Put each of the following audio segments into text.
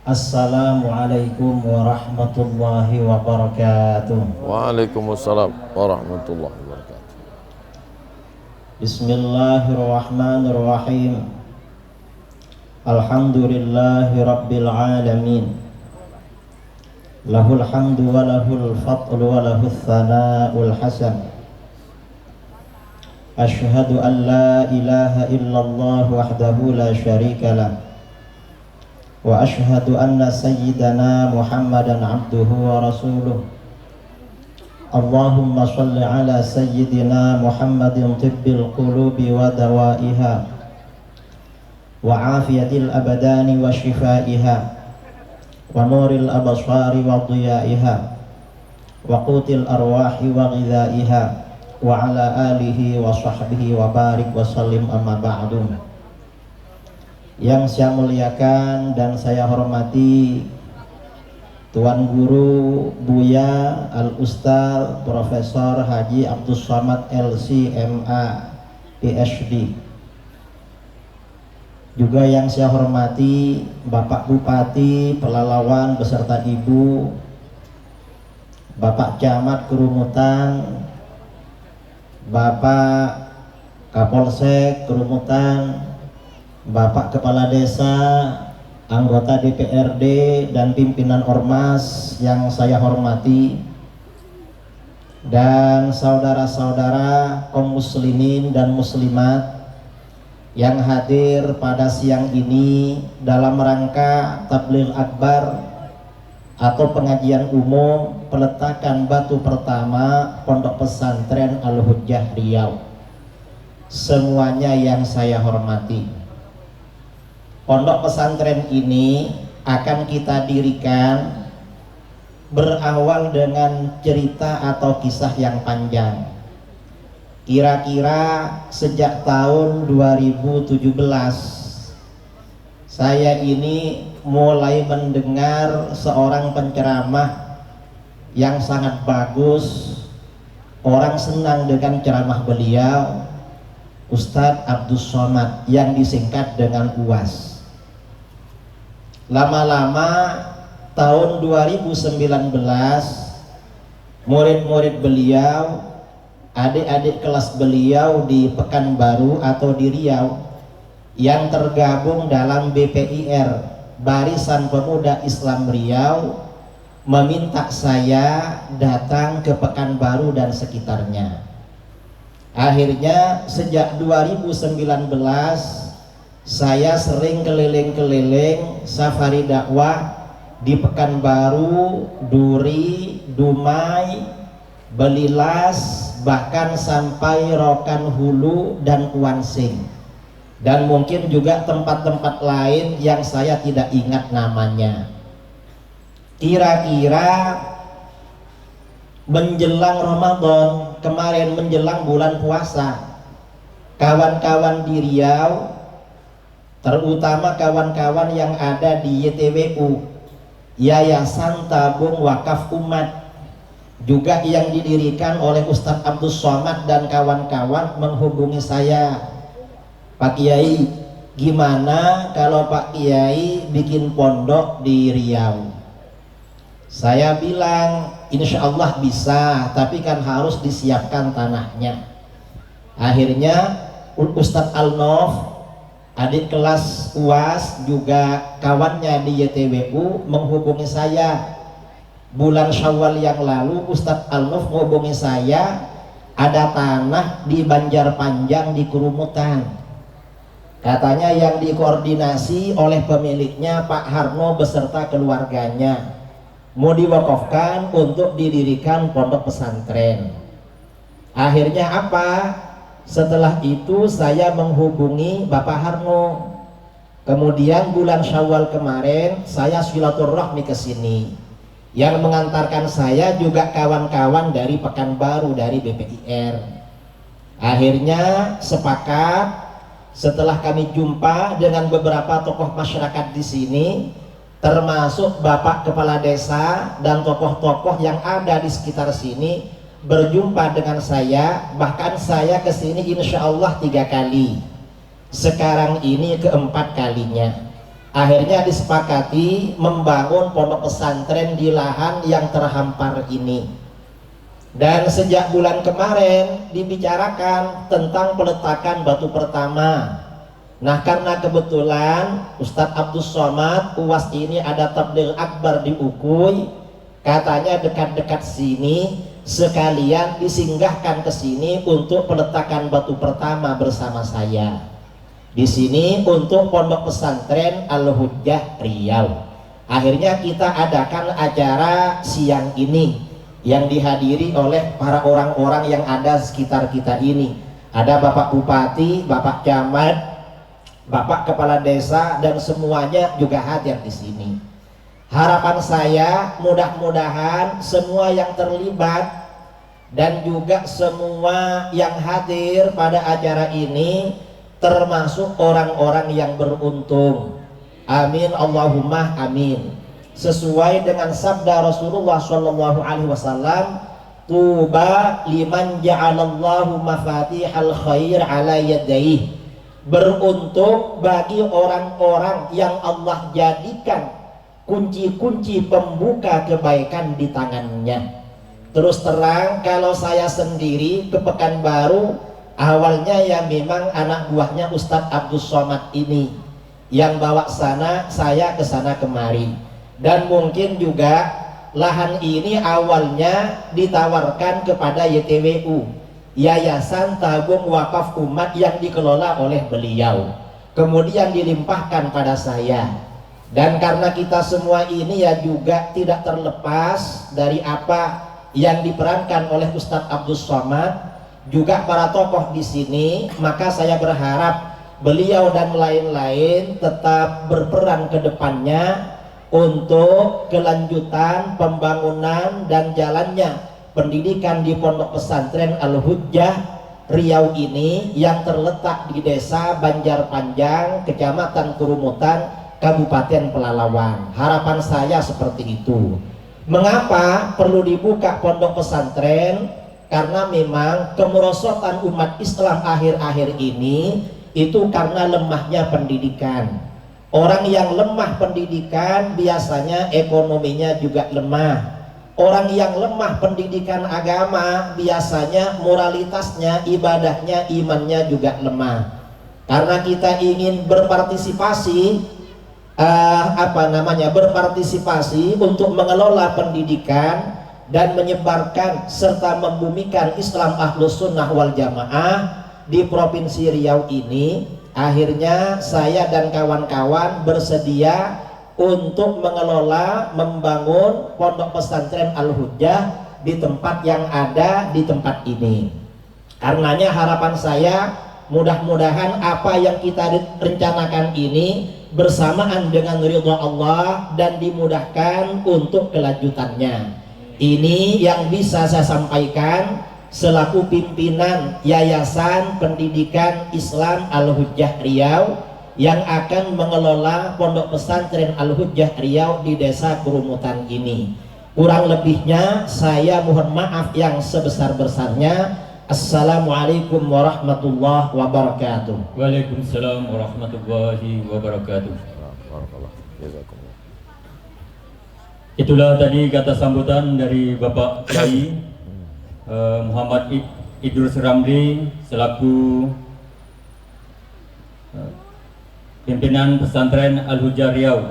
Assalamualaikum warahmatullahi wabarakatuh. Waalaikumsalam warahmatullahi wabarakatuh. Bismillahirrahmanirrahim. Alhamdulillahi rabbil alamin. Lahul hamdu wa lahul fadlu wa lahul thana'ul hasan. Ashhadu an la ilaha illallah wahdahu la syarika lah. Wa ashhadu anna sayyidana Muhammadan abduhu wa rasuluh. Allahumma salli ala sayyidina Muhammadin tibbil qulubi wa dawaiha wa afiyatil abadani wa shifaiha wa nuril abasari wa diyaiha wa qutil arwahi wa ghidhaiha wa ala alihi wa sahbihi wa barik wa sallim amma ba'du. Yang saya muliakan dan saya hormati Tuan Guru Buya Al-Ustaz Profesor Haji Abdus Somad LC.MA PhD. Juga yang saya hormati Bapak Bupati Pelalawan beserta Ibu, Bapak Camat Kerumutan, Bapak Kapolsek Kerumutan, Bapak Kepala Desa, anggota DPRD dan pimpinan Ormas yang saya hormati, dan saudara-saudara kaum muslimin dan muslimat yang hadir pada siang ini dalam rangka tabligh akbar atau pengajian umum peletakan batu pertama Pondok Pesantren Al-Hujjah Riau. Semuanya yang saya hormati. Pondok pesantren ini akan kita dirikan berawal dengan cerita atau kisah yang panjang. Kira-kira sejak tahun 2017 saya ini mulai mendengar seorang penceramah yang sangat bagus. Orang senang dengan ceramah beliau, Ustadz Abdus Somad, yang disingkat dengan UAS. Lama-lama tahun 2019 murid-murid beliau, adik-adik kelas beliau di Pekanbaru atau di Riau yang tergabung dalam BPIR, Barisan Pemuda Islam Riau, meminta saya datang ke Pekanbaru dan sekitarnya. Akhirnya sejak 2019 saya sering keliling-keliling safari dakwah di Pekanbaru, Duri, Dumai, Belilas, bahkan sampai Rokan Hulu dan Kuansing, dan mungkin juga tempat-tempat lain yang saya tidak ingat namanya. Kira-kira menjelang Ramadan kemarin, menjelang bulan puasa, kawan-kawan di Riau, terutama kawan-kawan yang ada di YTWU, Yayasan Tabung Wakaf Umat, juga yang didirikan oleh Ustadz Abdus Somad dan kawan-kawan, menghubungi saya, Pak Kiai, gimana kalau Pak Kiai bikin pondok di Riau? Saya bilang insya Allah bisa, tapi kan harus disiapkan tanahnya. Akhirnya Ustadz Al-Nof, adik kelas UAS juga kawannya di YTWU, menghubungi saya. Bulan Syawal yang lalu Ustadz Al-Nuf menghubungi saya, ada tanah di Banjarpanjang di Kerumutan, katanya yang dikoordinasi oleh pemiliknya Pak Harno beserta keluarganya, mau diwakafkan untuk didirikan pondok pesantren. Akhirnya apa? Setelah itu saya menghubungi Bapak Harno. Kemudian bulan Syawal kemarin saya silaturahmi ke sini. Yang mengantarkan saya juga kawan-kawan dari Pekanbaru, dari BPIR. Akhirnya sepakat setelah kami jumpa dengan beberapa tokoh masyarakat di sini, termasuk Bapak Kepala Desa dan tokoh-tokoh yang ada di sekitar sini, berjumpa dengan saya. Bahkan saya kesini insya Allah 3 kali, sekarang ini keempat kalinya. Akhirnya disepakati membangun pondok pesantren di lahan yang terhampar ini. Dan sejak bulan kemarin dibicarakan tentang peletakan batu pertama. Nah, karena kebetulan Ustadz Abdul Somad UAS ini ada tabligh akbar di Ukuy, katanya dekat-dekat sini, sekalian disinggahkan ke sini untuk peletakan batu pertama bersama saya. Di sini untuk pondok pesantren Al-Hujjah Riau. Akhirnya kita adakan acara siang ini yang dihadiri oleh para orang-orang yang ada sekitar kita ini. Ada Bapak Bupati, Bapak Camat, Bapak Kepala Desa, dan semuanya juga hadir di sini. Harapan saya mudah-mudahan semua yang terlibat dan juga semua yang hadir pada acara ini termasuk orang-orang yang beruntung. Amin Allahumma amin. Sesuai dengan sabda Rasulullah Shallallahu Alaihi Wasallam, tuba liman ja'alallahu mafatihal khair ala yadayhi. Beruntung bagi orang-orang yang Allah jadikan kunci-kunci pembuka kebaikan di tangannya. Terus terang, kalau saya sendiri ke Pekanbaru, awalnya ya memang anak buahnya Ustadz Abdul Somad ini yang bawa sana, saya ke sana kemari. Dan mungkin juga lahan ini awalnya ditawarkan kepada YTWU, Yayasan Tabung Wakaf Umat, yang dikelola oleh beliau. Kemudian dilimpahkan pada saya. Dan karena kita semua ini ya juga tidak terlepas dari apa yang diperankan oleh Ustadz Abdul Somad, juga para tokoh di sini, maka saya berharap beliau dan lain-lain tetap berperan ke depannya untuk kelanjutan pembangunan dan jalannya pendidikan di pondok pesantren Al-Hujjah Riau ini yang terletak di Desa Banjarpanjang, Kecamatan Kurumutan, Kabupaten Pelalawan. Harapan saya seperti itu. Mengapa perlu dibuka pondok pesantren? Karena memang kemerosotan umat Islam akhir-akhir ini itu karena lemahnya pendidikan. Orang yang lemah pendidikan biasanya ekonominya juga lemah. Orang yang lemah pendidikan agama biasanya moralitasnya, ibadahnya, imannya juga lemah. Karena kita ingin berpartisipasi berpartisipasi untuk mengelola pendidikan dan menyebarkan serta membumikan Islam Ahlus Sunnah wal Jamaah di Provinsi Riau ini. Akhirnya saya dan kawan-kawan bersedia untuk mengelola, membangun pondok pesantren Al-Hujjah di tempat yang ada di tempat ini. Karenanya harapan saya mudah-mudahan apa yang kita rencanakan ini bersamaan dengan ridha Allah dan dimudahkan untuk kelanjutannya. Ini yang bisa saya sampaikan selaku pimpinan Yayasan Pendidikan Islam Al-Hujjah Riau yang akan mengelola pondok pesantren Al-Hujjah Riau di Desa Kurumutan ini. Kurang lebihnya saya mohon maaf yang sebesar-besarnya. Assalamualaikum warahmatullahi wabarakatuh. Waalaikumsalam warahmatullahi wabarakatuh. Itulah tadi kata sambutan dari Bapak Kiai Muhammad Idrus Ramli selaku pimpinan pesantren Al-Hujjah Riau.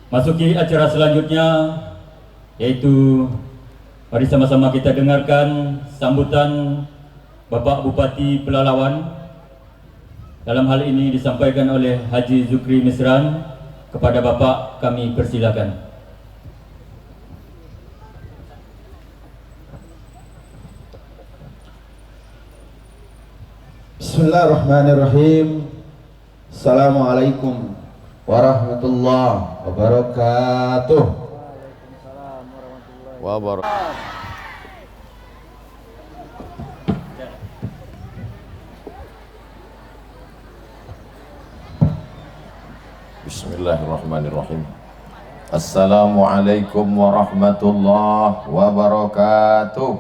Masuki acara selanjutnya, yaitu mari sama-sama kita dengarkan sambutan Bapak Bupati Pelalawan. Dalam hal ini disampaikan oleh Haji Zukri Misran. Kepada Bapak kami persilakan. Bismillahirrahmanirrahim. Assalamualaikum warahmatullahi wabarakatuh. Wabarakatuh. Bismillahirrahmanirrahim. Assalamualaikum warahmatullahi wabarakatuh.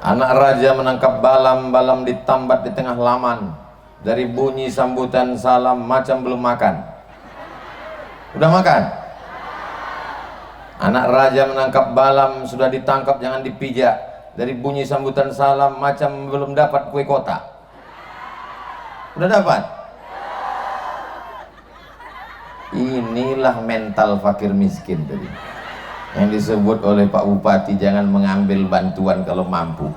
Anak raja menangkap balam ditambat di tengah laman. Dari bunyi sambutan salam macam belum makan. Udah makan? Anak raja menangkap balam sudah ditangkap jangan dipijak. Dari bunyi sambutan salam macam belum dapat kue kotak. Udah dapat? Inilah mental fakir miskin tadi yang disebut oleh Pak Bupati, jangan mengambil bantuan kalau mampu.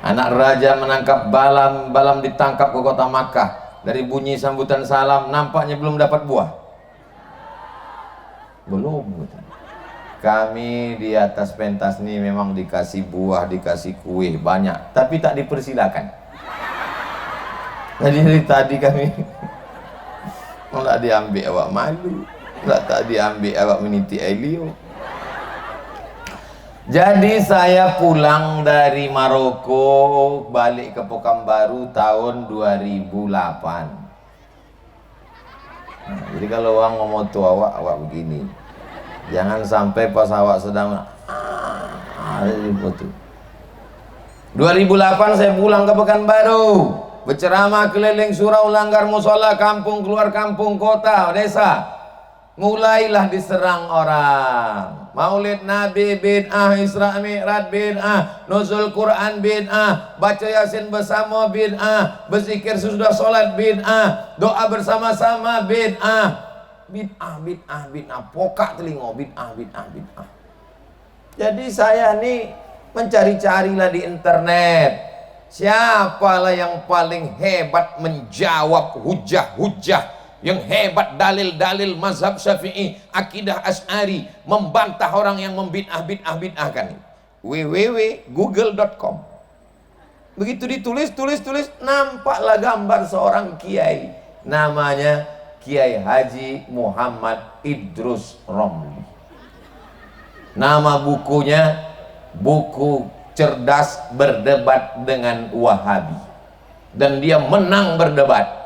Anak raja menangkap balam ditangkap ke kota Makkah. Dari bunyi sambutan salam nampaknya belum dapat buah. Belum. Kami di atas pentas ini memang dikasih buah, dikasih kue banyak, tapi tak dipersilakan. Jadi dari tadi kami nggak diambil awak malu, nggak tak diambil awak meniti Elio. Jadi saya pulang dari Maroko balik ke Pekanbaru tahun 2008. Nah, jadi kalau orang ngomong tuh awak begini, jangan sampai pas awak sedang 2008 saya pulang ke Pekanbaru, berceramah keliling surau, langgar musola, kampung keluar kampung, kota, desa. Mulailah diserang orang. Maulid Nabi bid'ah, Isra Mi'raj bid'ah, nuzul Quran bid'ah, baca Yasin bersama bid'ah, berzikir sesudah sholat bid'ah, doa bersama-sama bid'ah. Bid'ah, pokak telingo, bid'ah. Jadi saya nih mencari-carilah di internet, siapalah yang paling hebat menjawab hujah-hujah, yang hebat dalil-dalil mazhab Syafi'i, akidah Asy'ari, membantah orang yang membid'ahkan. www.google.com. Begitu ditulis, nampaklah gambar seorang kiai, namanya Kiai Haji Muhammad Idrus Romli. Nama bukunya buku cerdas berdebat dengan Wahabi, dan dia menang berdebat.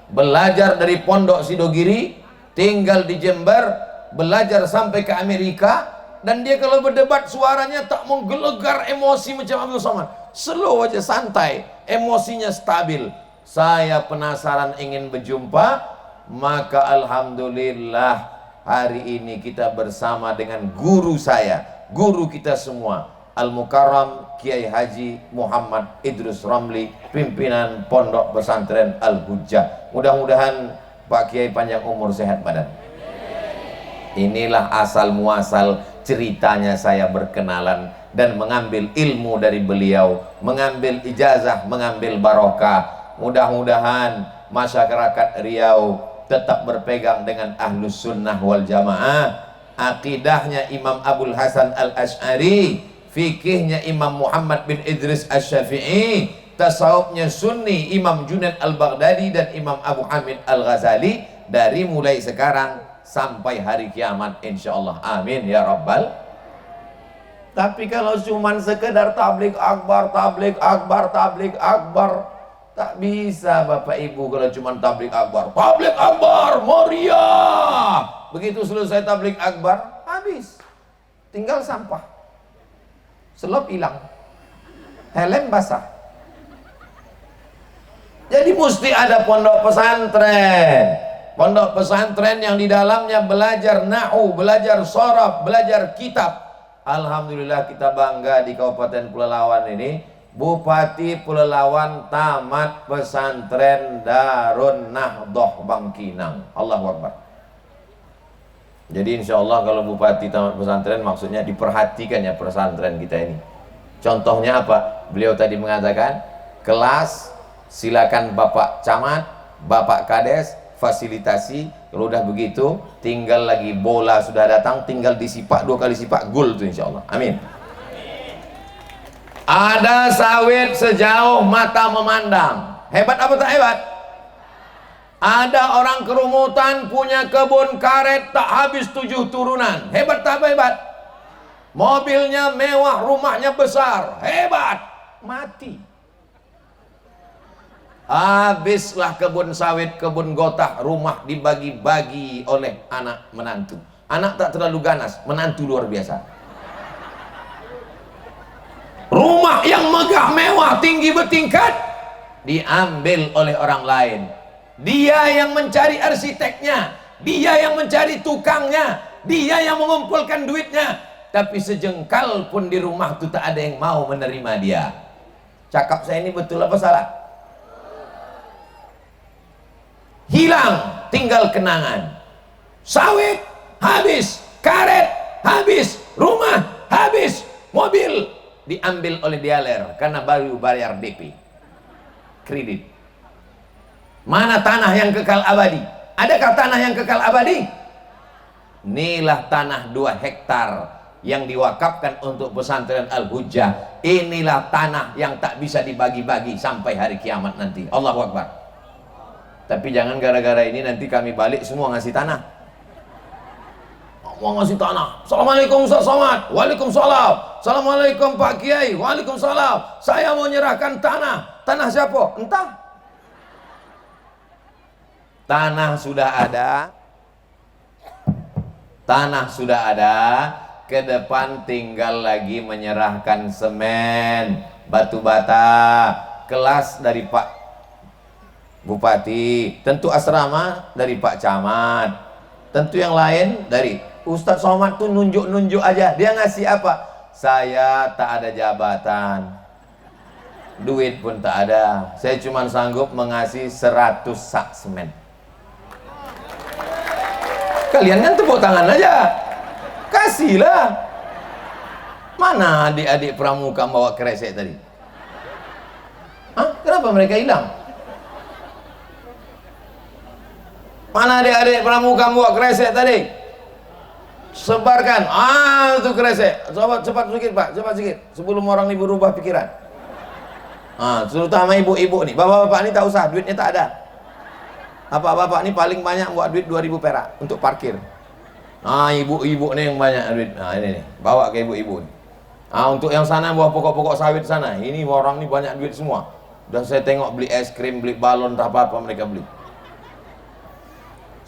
Belajar dari Pondok Sidogiri, tinggal di Jember, belajar sampai ke Amerika, dan dia kalau berdebat suaranya tak menggelegar emosi macam Abdul Somad, slow aja, santai, emosinya stabil. Saya penasaran ingin berjumpa, maka alhamdulillah hari ini kita bersama dengan guru saya, guru kita semua, Al-Mukarram Kiai Haji Muhammad Idrus Romli, pimpinan Pondok Pesantren Al-Hujjah. Mudah-mudahan Pak Kiai panjang umur, sehat badan. Inilah asal muasal ceritanya saya berkenalan dan mengambil ilmu dari beliau, mengambil ijazah, mengambil barokah. Mudah-mudahan masyarakat Riau tetap berpegang dengan Ahlus Sunnah wal Jamaah, akidahnya Imam Abul Hasan Al-Asy'ari, fikihnya Imam Muhammad bin Idris Asy-Syafi'i, tasawufnya Sunni Imam Junaid Al-Baghdadi dan Imam Abu Hamid Al-Ghazali, dari mulai sekarang sampai hari kiamat insyaallah. Amin ya rabbal. Tapi kalau cuman sekedar tablik akbar, tak bisa Bapak Ibu. Kalau cuman tablik akbar meriah, begitu selesai tablik akbar habis, tinggal sampah, selop hilang, helm basah. Jadi mesti ada pondok pesantren yang di dalamnya belajar nahwu, belajar sharaf, belajar kitab. Alhamdulillah kita bangga di Kabupaten Pelalawan ini, Bupati Pelalawan tamat pesantren Darun Nahdoh Bangkinang. Allahu Akbar. Jadi insya Allah kalau Bupati tamat pesantren, maksudnya diperhatikan ya pesantren kita ini. Contohnya apa? Beliau tadi mengatakan, kelas silakan Bapak Camat, Bapak Kades fasilitasi. Kalau udah begitu, tinggal lagi bola sudah datang, tinggal disipak 2 kali sipak, gol tuh insya Allah. Amin. Ada sawit sejauh mata memandang. Hebat apa tak hebat? Ada orang kerumutan punya kebun karet tak habis 7 turunan. Hebat tak hebat? Mobilnya mewah, rumahnya besar. Hebat. Mati. Habislah kebun sawit, kebun gotah, rumah dibagi-bagi oleh anak menantu. Anak tak terlalu ganas, menantu luar biasa. Rumah yang megah mewah tinggi bertingkat diambil oleh orang lain. Dia yang mencari arsiteknya, dia yang mencari tukangnya, dia yang mengumpulkan duitnya, tapi sejengkal pun di rumah itu tak ada yang mau menerima dia. Cakap saya ini betul apa salah? Hilang, tinggal kenangan. Sawit habis, karet habis, rumah habis, mobil diambil oleh dealer karena baru bayar DP kredit. Mana tanah yang kekal abadi? Adakah tanah yang kekal abadi? Inilah tanah 2 hektar yang diwakafkan untuk pesantren Al-Hujjah. Inilah tanah yang tak bisa dibagi-bagi sampai hari kiamat nanti. Allahu Akbar. Tapi jangan gara-gara ini nanti kami balik semua ngasih tanah. Mau ngasih tanah. Assalamualaikum Ustaz Somad. Waalaikumsalam. Assalamualaikum Pak Kiai. Waalaikumsalam. Saya mau nyerahkan tanah. Tanah siapa? Entah. Tanah sudah ada. Tanah sudah ada. Ke depan tinggal lagi menyerahkan semen, batu bata, kelas dari Pak Bupati, tentu asrama dari Pak Camat, tentu yang lain dari Ustadz Somad tuh nunjuk-nunjuk aja. Dia ngasih apa? Saya tak ada jabatan, duit pun tak ada, saya cuma sanggup mengasih 100 sak semen. Kalian kan tepuk tangan aja, kasihlah. Mana adik-adik pramuka bawa kresek tadi? Hah? Kenapa mereka hilang? Mana adik-adik pramuka bawa kresek tadi? Sebarkan, itu kresek. Coba cepat sedikit Pak, cepat sedikit, sebelum orang ini berubah pikiran. Terutama ibu-ibu nih, bapak-bapak ini tak usah, duitnya tak ada. Bapak-bapak ini paling banyak buat duit 2000 perak untuk parkir. Ibu-ibu nih yang banyak duit. Ini nih, bawa ke ibu-ibu. Untuk yang sana bawa pokok-pokok sawit sana, ini orang ini banyak duit semua. Udah saya tengok beli es krim, beli balon, apa-apa mereka beli.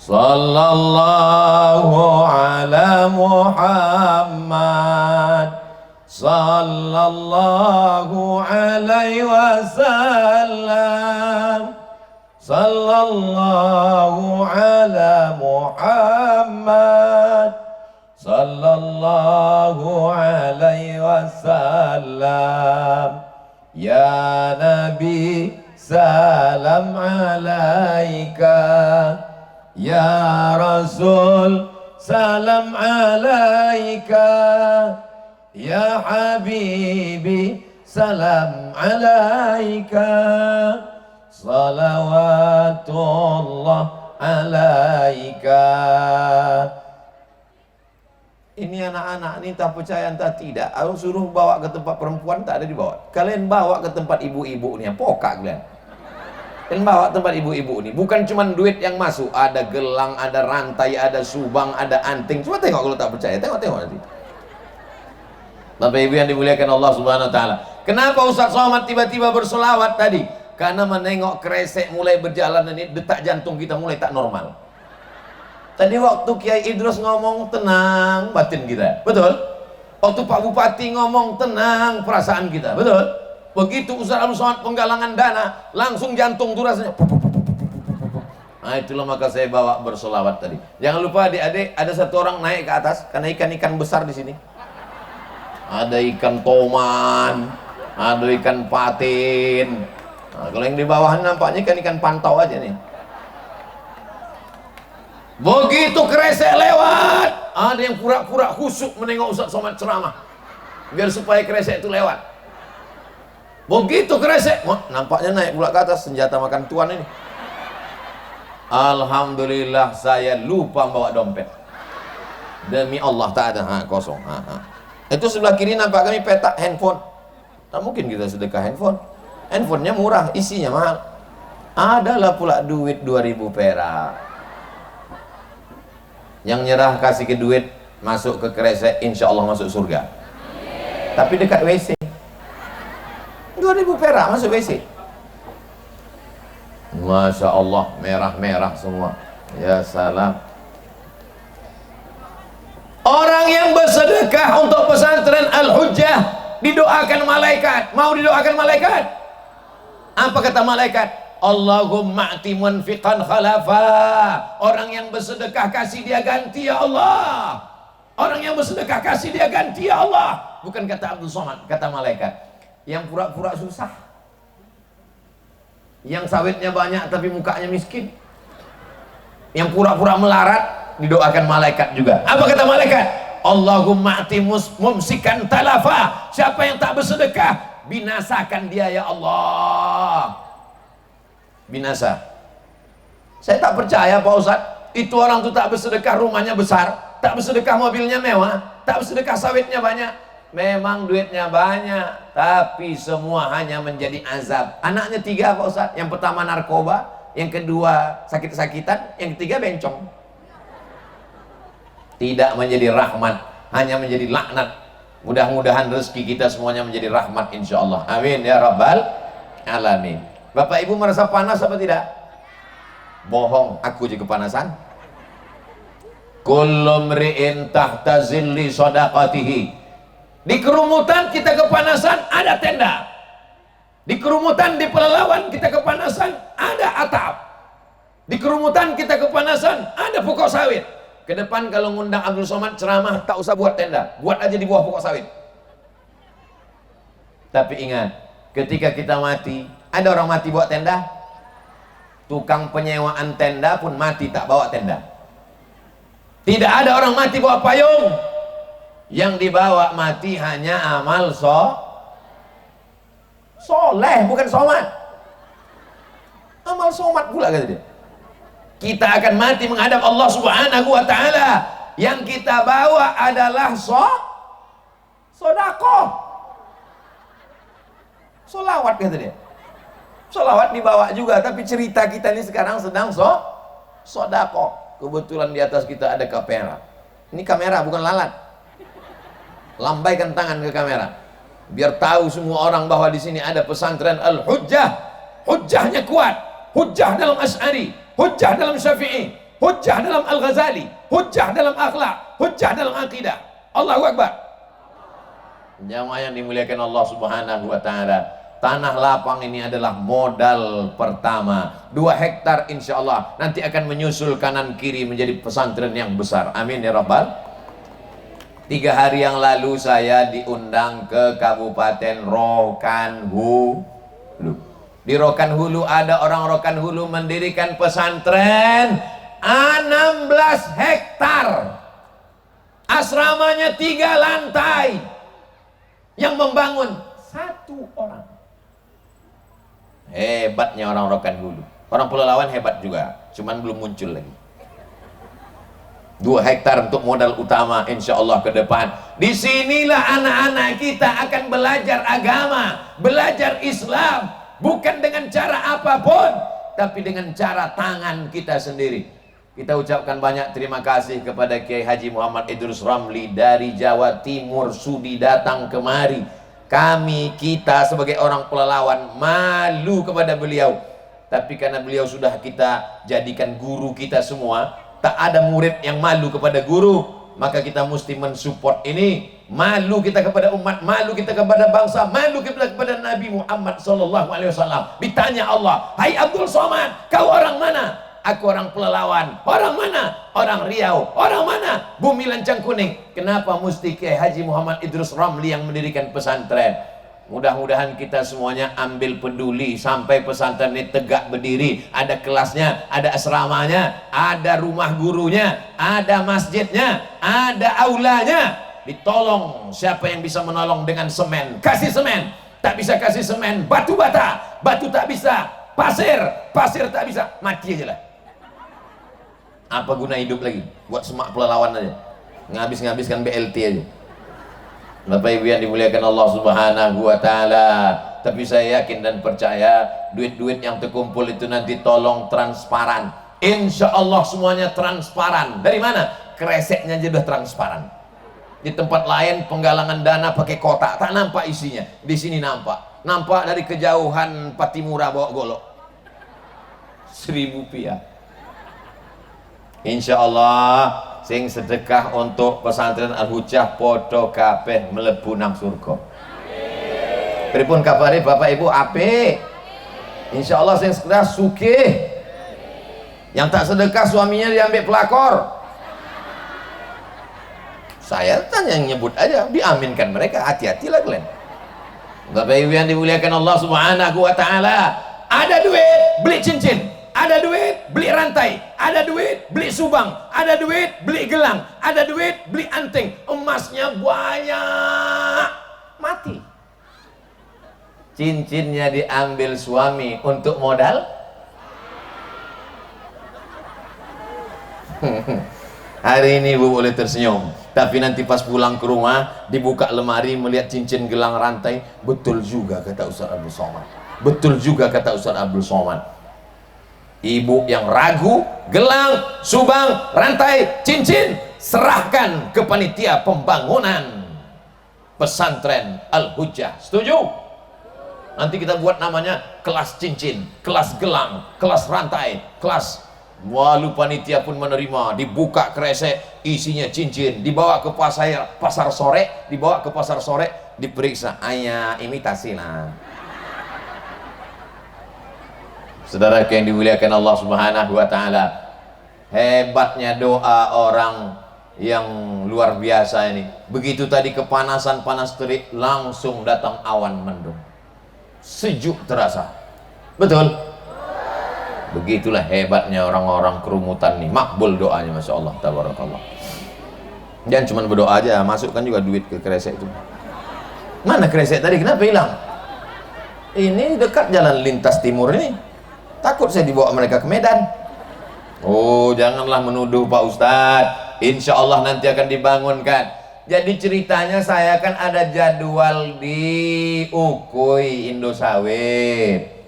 Sallallahu ala Muhammad, sallallahu alaihi wasallam, sallallahu ala Muhammad, sallallahu alaihi wasallam. Ya Nabi salam alaika, ya Rasul salam alaika, ya Habibi salam alaika, salawatullah alaika. Ini anak-anak ini tak percaya entah tidak. Aku suruh bawa ke tempat perempuan tak ada dibawa. Kalian bawa ke tempat ibu-ibu nih, pokak kalian. Kalian bawa tempat ibu-ibu nih. Bukan cuma duit yang masuk, ada gelang, ada rantai, ada subang, ada anting. Coba tengok kalau tak percaya, tengok nanti. Bapak Ibu yang dimuliakan Allah Subhanahu wa taala. Kenapa Ustaz Somad tiba-tiba bersolawat tadi? Karena menengok kresek mulai berjalan ini, detak jantung kita mulai tak normal. Tadi waktu Kiai Idrus ngomong tenang batin kita, betul? Waktu Pak Bupati ngomong tenang perasaan kita, betul? Begitu Ustaz Abdul Somad penggalangan dana, langsung jantung tuh rasanya. Itulah maka saya bawa bersolawat tadi. Jangan lupa adik-adik, ada satu orang naik ke atas karena ikan-ikan besar di sini. Ada ikan toman, ada ikan patin. Kalau yang di bawah nampaknya ikan-ikan pantau aja nih. Begitu kresek lewat, ada yang pura-pura khusyuk menengok Ustaz Somad ceramah, biar supaya kresek itu lewat. Begitu kresek, nampaknya naik pula ke atas, senjata makan tuan ini. Alhamdulillah saya lupa bawa dompet. Demi Allah tak ada, kosong. Itu sebelah kiri nampak kami petak handphone. Tak mungkin kita sedekah handphone. Handphonenya murah, isinya mahal. Adalah pula duit 2000 perak. Yang nyerah kasih ke duit, masuk ke kresek, insya Allah masuk surga. Tapi dekat WC. 2000 perak masuk WC. Masya Allah, merah-merah semua. Ya salam. Orang yang bersedekah untuk pesantren Al-Hujjah didoakan malaikat. Mau didoakan malaikat? Apa kata malaikat? Allahumma ati munfiqan khalafa. Orang yang bersedekah kasih dia ganti ya Allah. Orang yang bersedekah kasih dia ganti ya Allah. Bukan kata Abdul Somad, kata malaikat. Yang pura-pura susah, yang sawitnya banyak tapi mukanya miskin, yang pura-pura melarat, didoakan malaikat juga. Apa kata malaikat? Allahumma ati mumsikan talafa. Siapa yang tak bersedekah, binasakan dia ya Allah. Binasa. Saya tak percaya Pak Ustadz, itu orang tuh tak bersedekah rumahnya besar, tak bersedekah mobilnya mewah, tak bersedekah sawitnya banyak. Memang duitnya banyak, tapi semua hanya menjadi azab. Anaknya 3 Pak Ustadz. Yang pertama narkoba, yang kedua sakit-sakitan, yang ketiga bencong. Tidak menjadi rahmat, hanya menjadi laknat. Mudah-mudahan rezeki kita semuanya menjadi rahmat insyaallah. Amin ya rabbal alamin. Bapak Ibu merasa panas apa tidak? Bohong, aku juga kepanasan. Kullu mri'in tahta zilli shadaqatihi. Di kerumutan kita kepanasan, ada tenda. Di kerumutan di Pelalawan kita kepanasan, ada atap. Di kerumutan kita kepanasan, ada pokok sawit. Ke depan kalau ngundang Abdul Somad ceramah, tak usah buat tenda, buat aja di bawah pokok sawit. Tapi ingat, ketika kita mati, ada orang mati buat tenda? Tukang penyewaan tenda pun mati tak bawa tenda. Tidak ada orang mati bawa payung. Yang dibawa mati hanya amal soleh, bukan somat. Amal somat pula kata dia. Kita akan mati menghadap Allah Subhanahu wa ta'ala. Yang kita bawa adalah sodakoh, solawat kata dia. Solawat dibawa juga, tapi cerita kita ini sekarang sedang sodakoh. Kebetulan di atas kita ada kamera. Ini kamera bukan lalat. Lambaikan tangan ke kamera, biar tahu semua orang bahwa di sini ada pesantren Al-Hujjah. Hujjahnya kuat, hujjah dalam Asy'ari, hujjah dalam Syafi'i, hujjah dalam Al-Ghazali, hujjah dalam akhlak, hujjah dalam akidah. Allahu Akbar. Jamaah yang dimuliakan Allah Subhanahu wa ta'ala, tanah lapang ini adalah modal pertama. 2 hektar insya Allah nanti akan menyusul kanan kiri menjadi pesantren yang besar. Amin ya rabbal. 3 hari yang lalu saya diundang ke Kabupaten Rokan Hulu. Di Rokan Hulu ada orang Rokan Hulu mendirikan pesantren 16 hektar. Asramanya 3 lantai. Yang membangun 1 orang. Hebatnya orang Rokan Hulu. Orang Pelalawan hebat juga, cuman belum muncul lagi. 2 hektar untuk modal utama insya Allah ke depan. Disinilah anak-anak kita akan belajar agama, belajar Islam, bukan dengan cara apapun, tapi dengan cara tangan kita sendiri. Kita ucapkan banyak terima kasih kepada Kiai Haji Muhammad Idrus Ramli dari Jawa Timur sudi datang kemari. Kita sebagai orang Pelalawan malu kepada beliau, tapi karena beliau sudah kita jadikan guru kita semua, tak ada murid yang malu kepada guru, maka kita mesti mensupport ini. Malu kita kepada umat, malu kita kepada bangsa, malu kita kepada Nabi Muhammad SAW. Ditanya Allah, hai Abdul Somad, kau orang mana? Aku orang Pelalawan. Orang mana? Orang Riau. Orang mana? Bumi Lancang Kuning. Kenapa mesti Kiai Haji Muhammad Idrus Ramli yang mendirikan pesantren? Mudah-mudahan kita semuanya ambil peduli sampai pesantren ini tegak berdiri. Ada kelasnya, ada asramanya, ada rumah gurunya, ada masjidnya, ada aulanya. Ditolong siapa yang bisa menolong dengan semen, kasih semen. Tak bisa kasih semen, batu bata, batu tak bisa, pasir tak bisa, mati aja lah. Apa guna hidup lagi? Buat semak Pelalawan aja, ngabiskan BLT aja. Bapak Ibu yang dimuliakan Allah Subhanahu wa ta'ala. Tapi saya yakin dan percaya duit-duit yang terkumpul itu nanti tolong transparan. Insya Allah semuanya transparan. Dari mana? Kreseknya aja udah transparan. Di tempat lain penggalangan dana pakai kotak, tak nampak isinya. Di sini nampak. Nampak dari kejauhan Patimura bawa golok 1.000 rupiah. Insya Allah sing sedekah untuk pesantren Al-Hujjah podo kabeh mlebu nang surga. Pripun kabare Bapak Ibu? Apik. Insyaallah sing sedekah sugih. Yang tak sedekah suaminya diambil pelakor. Saya tanya yang nyebut aja, diaminkan mereka. Hati-hatilah kalian. Bapak Ibu yang dimuliakan Allah Subhanahu wa taala, ada duit beli cincin, ada duit beli rantai, ada duit beli subang, ada duit beli gelang, ada duit beli anting, emasnya banyak, mati. Cincinnya diambil suami untuk modal. Hari ini ibu boleh tersenyum, tapi nanti pas pulang ke rumah dibuka lemari melihat cincin gelang rantai. Betul juga kata Ustaz Abdul Somad, betul juga kata Ustaz Abdul Somad. Ibu yang ragu, gelang, subang, rantai, cincin serahkan ke panitia pembangunan pesantren Al-Hujjah. Setuju? Nanti kita buat namanya kelas cincin, kelas gelang, kelas rantai, kelas. Walau panitia pun menerima, dibuka kresek, isinya cincin, dibawa ke pasar sore, diperiksa, ayah imitasi lah. Saudara yang dimuliakan Allah Subhanahu wa taala, hebatnya doa orang yang luar biasa ini. Begitu tadi kepanasan panas terik, langsung datang awan mendung, sejuk terasa. Betul? Begitulah hebatnya orang-orang kerumutan nih, makbul doanya, masya Allah, tabarakallah. Jangan cuma berdoa aja, masukkan juga duit ke kresek itu. Mana kresek tadi? Kenapa hilang? Ini dekat jalan lintas timur ini. Takut saya dibawa mereka ke Medan. Oh, janganlah menuduh Pak Ustadz. Insya Allah nanti akan dibangunkan. Jadi ceritanya saya kan ada jadwal di Ukui Indosawit.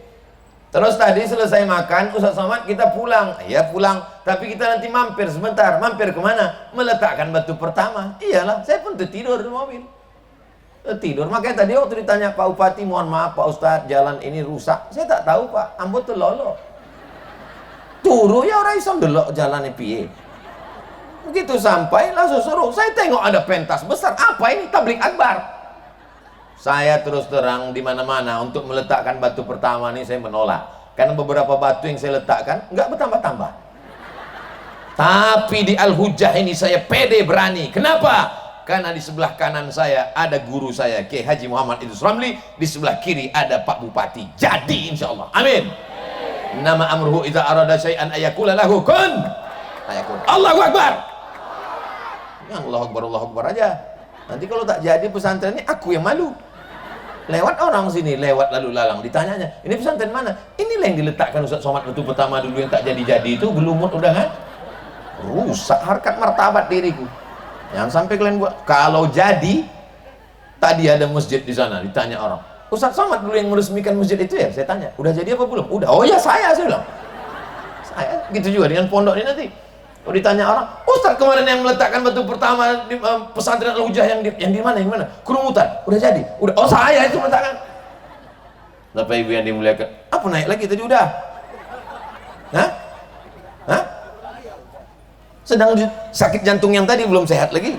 Terus tadi selesai makan, Ustaz Somad kita pulang. Ya pulang, tapi kita nanti mampir sebentar. Mampir kemana? Meletakkan batu pertama. Iyalah, saya pun tertidur di mobil. Tidur, makanya tadi waktu ditanya Pak Bupati, mohon maaf Pak Ustadz, jalan ini rusak. Saya tak tahu Pak, ambut telolo. Turu ya orang isom delok jalannya piye. Begitu sampai langsung suruh. Saya tengok ada pentas besar. Apa ini? Tablik akbar. Saya terus terang di mana-mana untuk meletakkan batu pertama ini saya menolak. Karena beberapa batu yang saya letakkan nggak bertambah-tambah. Tapi di Al-Hujjah ini saya pede berani. Kenapa? Karena di sebelah kanan saya ada guru saya, Kiai Haji Muhammad Idrus Ramli. Di sebelah kiri ada Pak Bupati. Jadi insya Allah. Amin. Nama amruhu idza arada syai'an ayakula lahu kun fayakun. Allahu Akbar. Allahu Akbar, Allahu Akbar aja. Nanti kalau tak jadi pesantren ini aku yang malu. Lewat orang sini, lewat lalu lalang, ditanyanya, ini pesantren mana? Inilah yang diletakkan Ustaz Somad batu pertama dulu yang tak jadi-jadi itu, gelumut udah kan? Rusak harkat martabat diriku. Yang sampai kalian buat, kalau jadi, tadi ada masjid di sana, ditanya orang, Ustaz Somad dulu yang meresmikan masjid itu ya? Saya tanya, udah jadi apa belum? Udah. Oh ya saya bilang. Saya, gitu juga dengan pondok ini nanti. Kalau ditanya orang, Ustaz kemarin yang meletakkan batu pertama di pesantren Al-Hujjah yang di mana? Yang mana? Kerumutan. Udah jadi. Udah. Oh saya itu meletakkan. Bapak Ibu yang dimuliakan. Apa naik lagi tadi udah? Hah? Hah? Sedang sakit jantung yang tadi belum sehat lagi.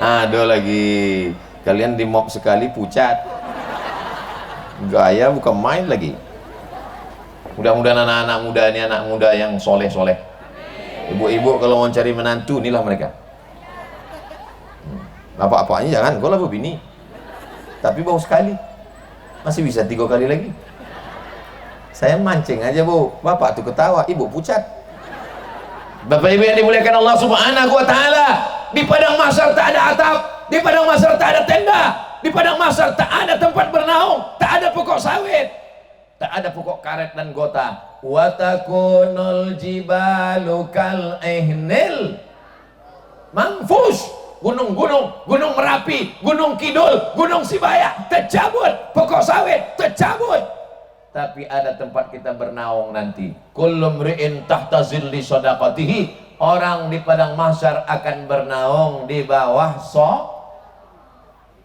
Aduh lagi. Kalian di mob sekali pucat. Gaya bukan main lagi. Mudah-mudahan anak-anak muda ini anak muda yang soleh-soleh. Ibu-ibu kalau mau cari menantu, inilah mereka. Apa-apanya jangan, kau lah bini. Tapi bau sekali. Masih bisa 3 kali lagi. Saya mancing aja bu, bapak tuh ketawa, ibu pucat. Bapak ibu yang dimuliakan Allah Subhanahu wa taala, di padang mahsyar tak ada atap, di padang mahsyar tak ada tenda, di padang mahsyar tak ada tempat bernaung, tak ada pokok sawit. Tak ada pokok karet dan gota. Wa takunul jibalu kal ihnil manfush. Gunung-gunung, gunung Merapi, gunung Kidul, gunung Sibaya tercabut, pokok sawit tercabut. Tapi ada tempat kita bernaung nanti. Kullu mri'in tahta zilli shadaqatihi. Orang di padang mahsyar akan bernaung di bawah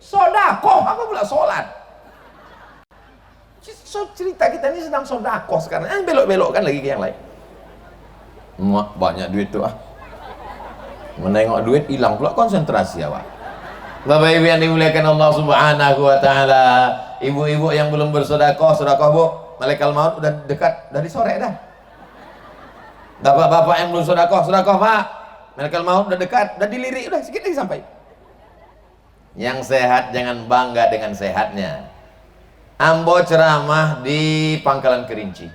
sodakoh. Apa pula sholat? So, cerita kita ini sedang sodakoh sekarang. Belok-belokkan lagi ke yang lain. Mak banyak duit tuh ah. Menengok duit hilang pula konsentrasi awak. Bapak Ibu yang dimuliakan Allah Subhanahu wa taala, ibu-ibu yang belum bersedekah, sedekah Bu. Malaikat maut udah dekat dari sore dah. Bapak-bapak yang belum sedekah, sedekah Pak. Malaikat maut udah dekat, udah dilirik, udah sedikit lagi sampai. Yang sehat jangan bangga dengan sehatnya. Ambo ceramah di Pangkalan Kerinci.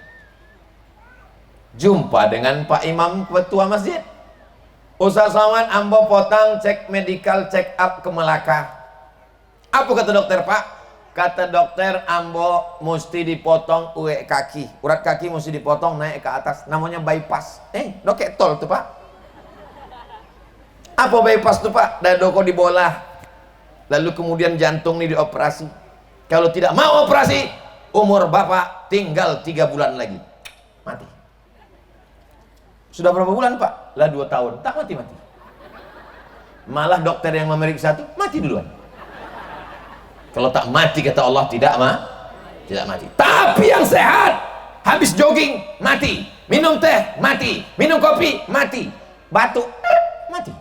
Jumpa dengan Pak Imam ketua masjid. Ustaz Somad, ambo potang cek medical check up ke Melaka. Apa kata dokter Pak? Kata dokter, ambo mesti dipotong kaki. Urat kaki mesti dipotong naik ke atas. Namanya bypass. Dokter tol tuh Pak. Apa bypass tuh Pak? Dado kok dibolah. Lalu kemudian jantung nih dioperasi. Kalau tidak mau operasi, umur Bapak tinggal 3 bulan lagi. Mati. Sudah berapa bulan Pak? Lah 2 tahun. Tak mati-mati. Malah dokter yang memeriksa itu mati duluan. Kalau tak mati kata Allah tidak mati. Tapi yang sehat habis jogging mati, minum teh mati, minum kopi mati, batuk mati.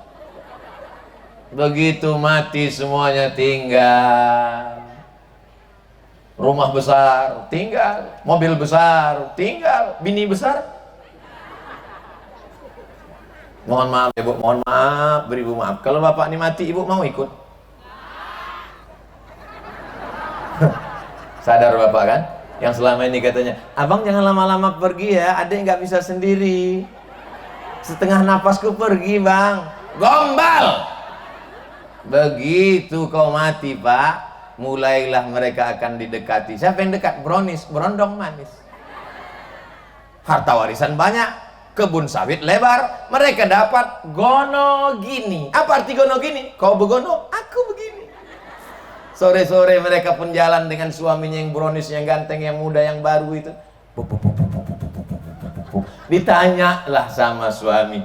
Begitu mati semuanya tinggal. Rumah besar tinggal, mobil besar tinggal, bini besar. Mohon maaf ya Bu, mohon maaf, beri Ibu maaf. Kalau Bapak ini mati, Ibu mau ikut? Sadar Bapak kan? Yang selama ini katanya, abang jangan lama-lama pergi ya, adek nggak bisa sendiri. Setengah napasku pergi bang. Gombal. Begitu kau mati Pak, mulailah mereka akan didekati. Siapa yang dekat? Brownies, berondong manis. Harta warisan banyak, kebun sawit lebar, mereka dapat gono gini. Apa arti gono gini? Kau begono, aku begini. Sore-sore mereka pun jalan dengan suaminya yang brownies, yang ganteng, yang muda, yang baru itu. Ditanyalah sama suami,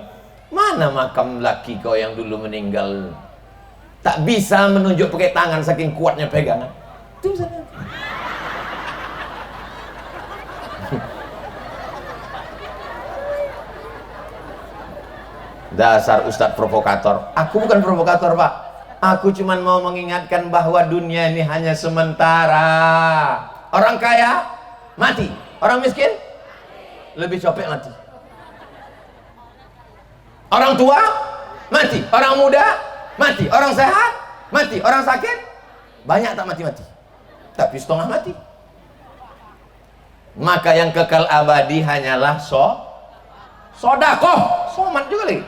mana makam laki kau yang dulu meninggal? Tak bisa menunjuk pakai tangan saking kuatnya pegangan. Itu sana. Dasar ustadz provokator. Aku bukan provokator Pak. Aku cuma mau mengingatkan bahwa dunia ini hanya sementara. Orang kaya mati, orang miskin lebih capek mati. Orang tua mati, orang muda mati, orang sehat mati, orang sakit banyak tak mati-mati, tapi setengah mati. Maka yang kekal abadi hanyalah sodakoh, somat juga lagi.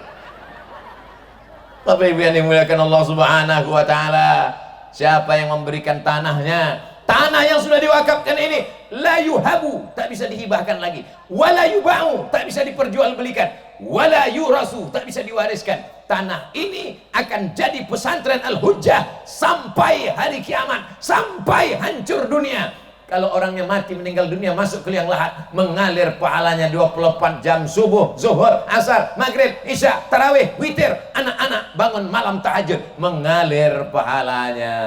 Bapak Ibu yang dimuliakan Allah Subhanahu wa taala, siapa yang memberikan tanahnya, tanah yang sudah diwakafkan ini, la yuhabu, tak bisa dihibahkan lagi, wala yuba'u, tak bisa diperjualbelikan, wala yurasu, tak bisa diwariskan. Tanah ini akan jadi pesantren Al-Hujjah sampai hari kiamat, sampai hancur dunia. Kalau orangnya mati meninggal dunia masuk ke liang lahat, mengalir pahalanya 24 jam, subuh, zuhur, asar, maghrib, isya, tarawih, witir, anak-anak bangun malam tahajud, mengalir pahalanya.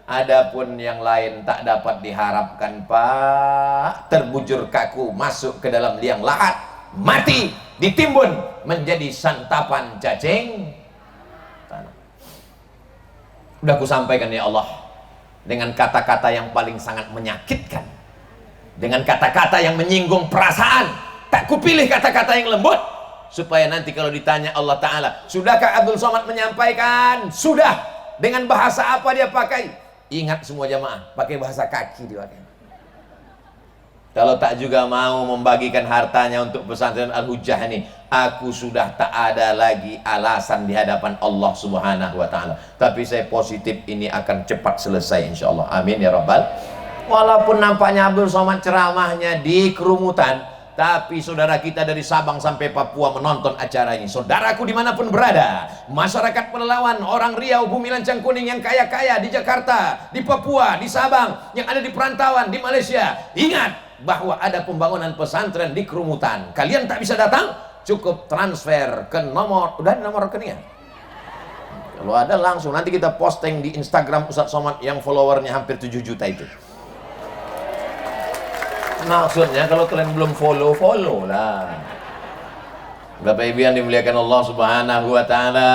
Adapun yang lain tak dapat diharapkan Pak, terbujur kaku masuk ke dalam liang lahat, mati, ditimbun menjadi santapan cacing tanah. Udah aku sampaikan ya Allah, dengan kata-kata yang paling sangat menyakitkan, dengan kata-kata yang menyinggung perasaan. Tak kupilih kata-kata yang lembut, supaya nanti kalau ditanya Allah Ta'ala, sudahkah Abdul Somad menyampaikan? Sudah. Dengan bahasa apa dia pakai? Ingat semua jamaah, pakai bahasa kaki dia pakai. Kalau tak juga mau membagikan hartanya untuk pesantren Al-Hujjah ini, aku sudah tak ada lagi alasan di hadapan Allah Subhanahu wa taala. Tapi saya positif ini akan cepat selesai insyaallah. Amin ya rabbal. Walaupun nampaknya Abdul Somad ceramahnya di kerumutan, tapi saudara kita dari Sabang sampai Papua menonton acara ini. Saudaraku dimanapun berada, masyarakat Pelalawan, orang Riau, Bumi Lancang Kuning yang kaya-kaya di Jakarta, di Papua, di Sabang, yang ada di perantauan, di Malaysia, ingat bahwa ada pembangunan pesantren di kerumutan. Kalian tak bisa datang, cukup transfer ke nomor, udah nomor rekeningnya. Kalau ada langsung nanti kita posting di Instagram Ustadz Somad yang followernya hampir 7 juta itu. Maksudnya kalau kalian belum follow, follow lah. Bapak Ibu yang dimuliakan Allah Subhanahu wa taala,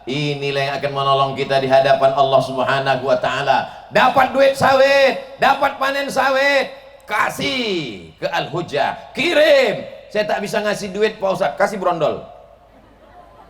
inilah yang akan menolong kita di hadapan Allah Subhanahu wa taala. Dapat duit sawit, dapat panen sawit, kasih ke Al-Hujjah, kirim. Saya tak bisa ngasih duit Pak Ustadz, kasih brondol.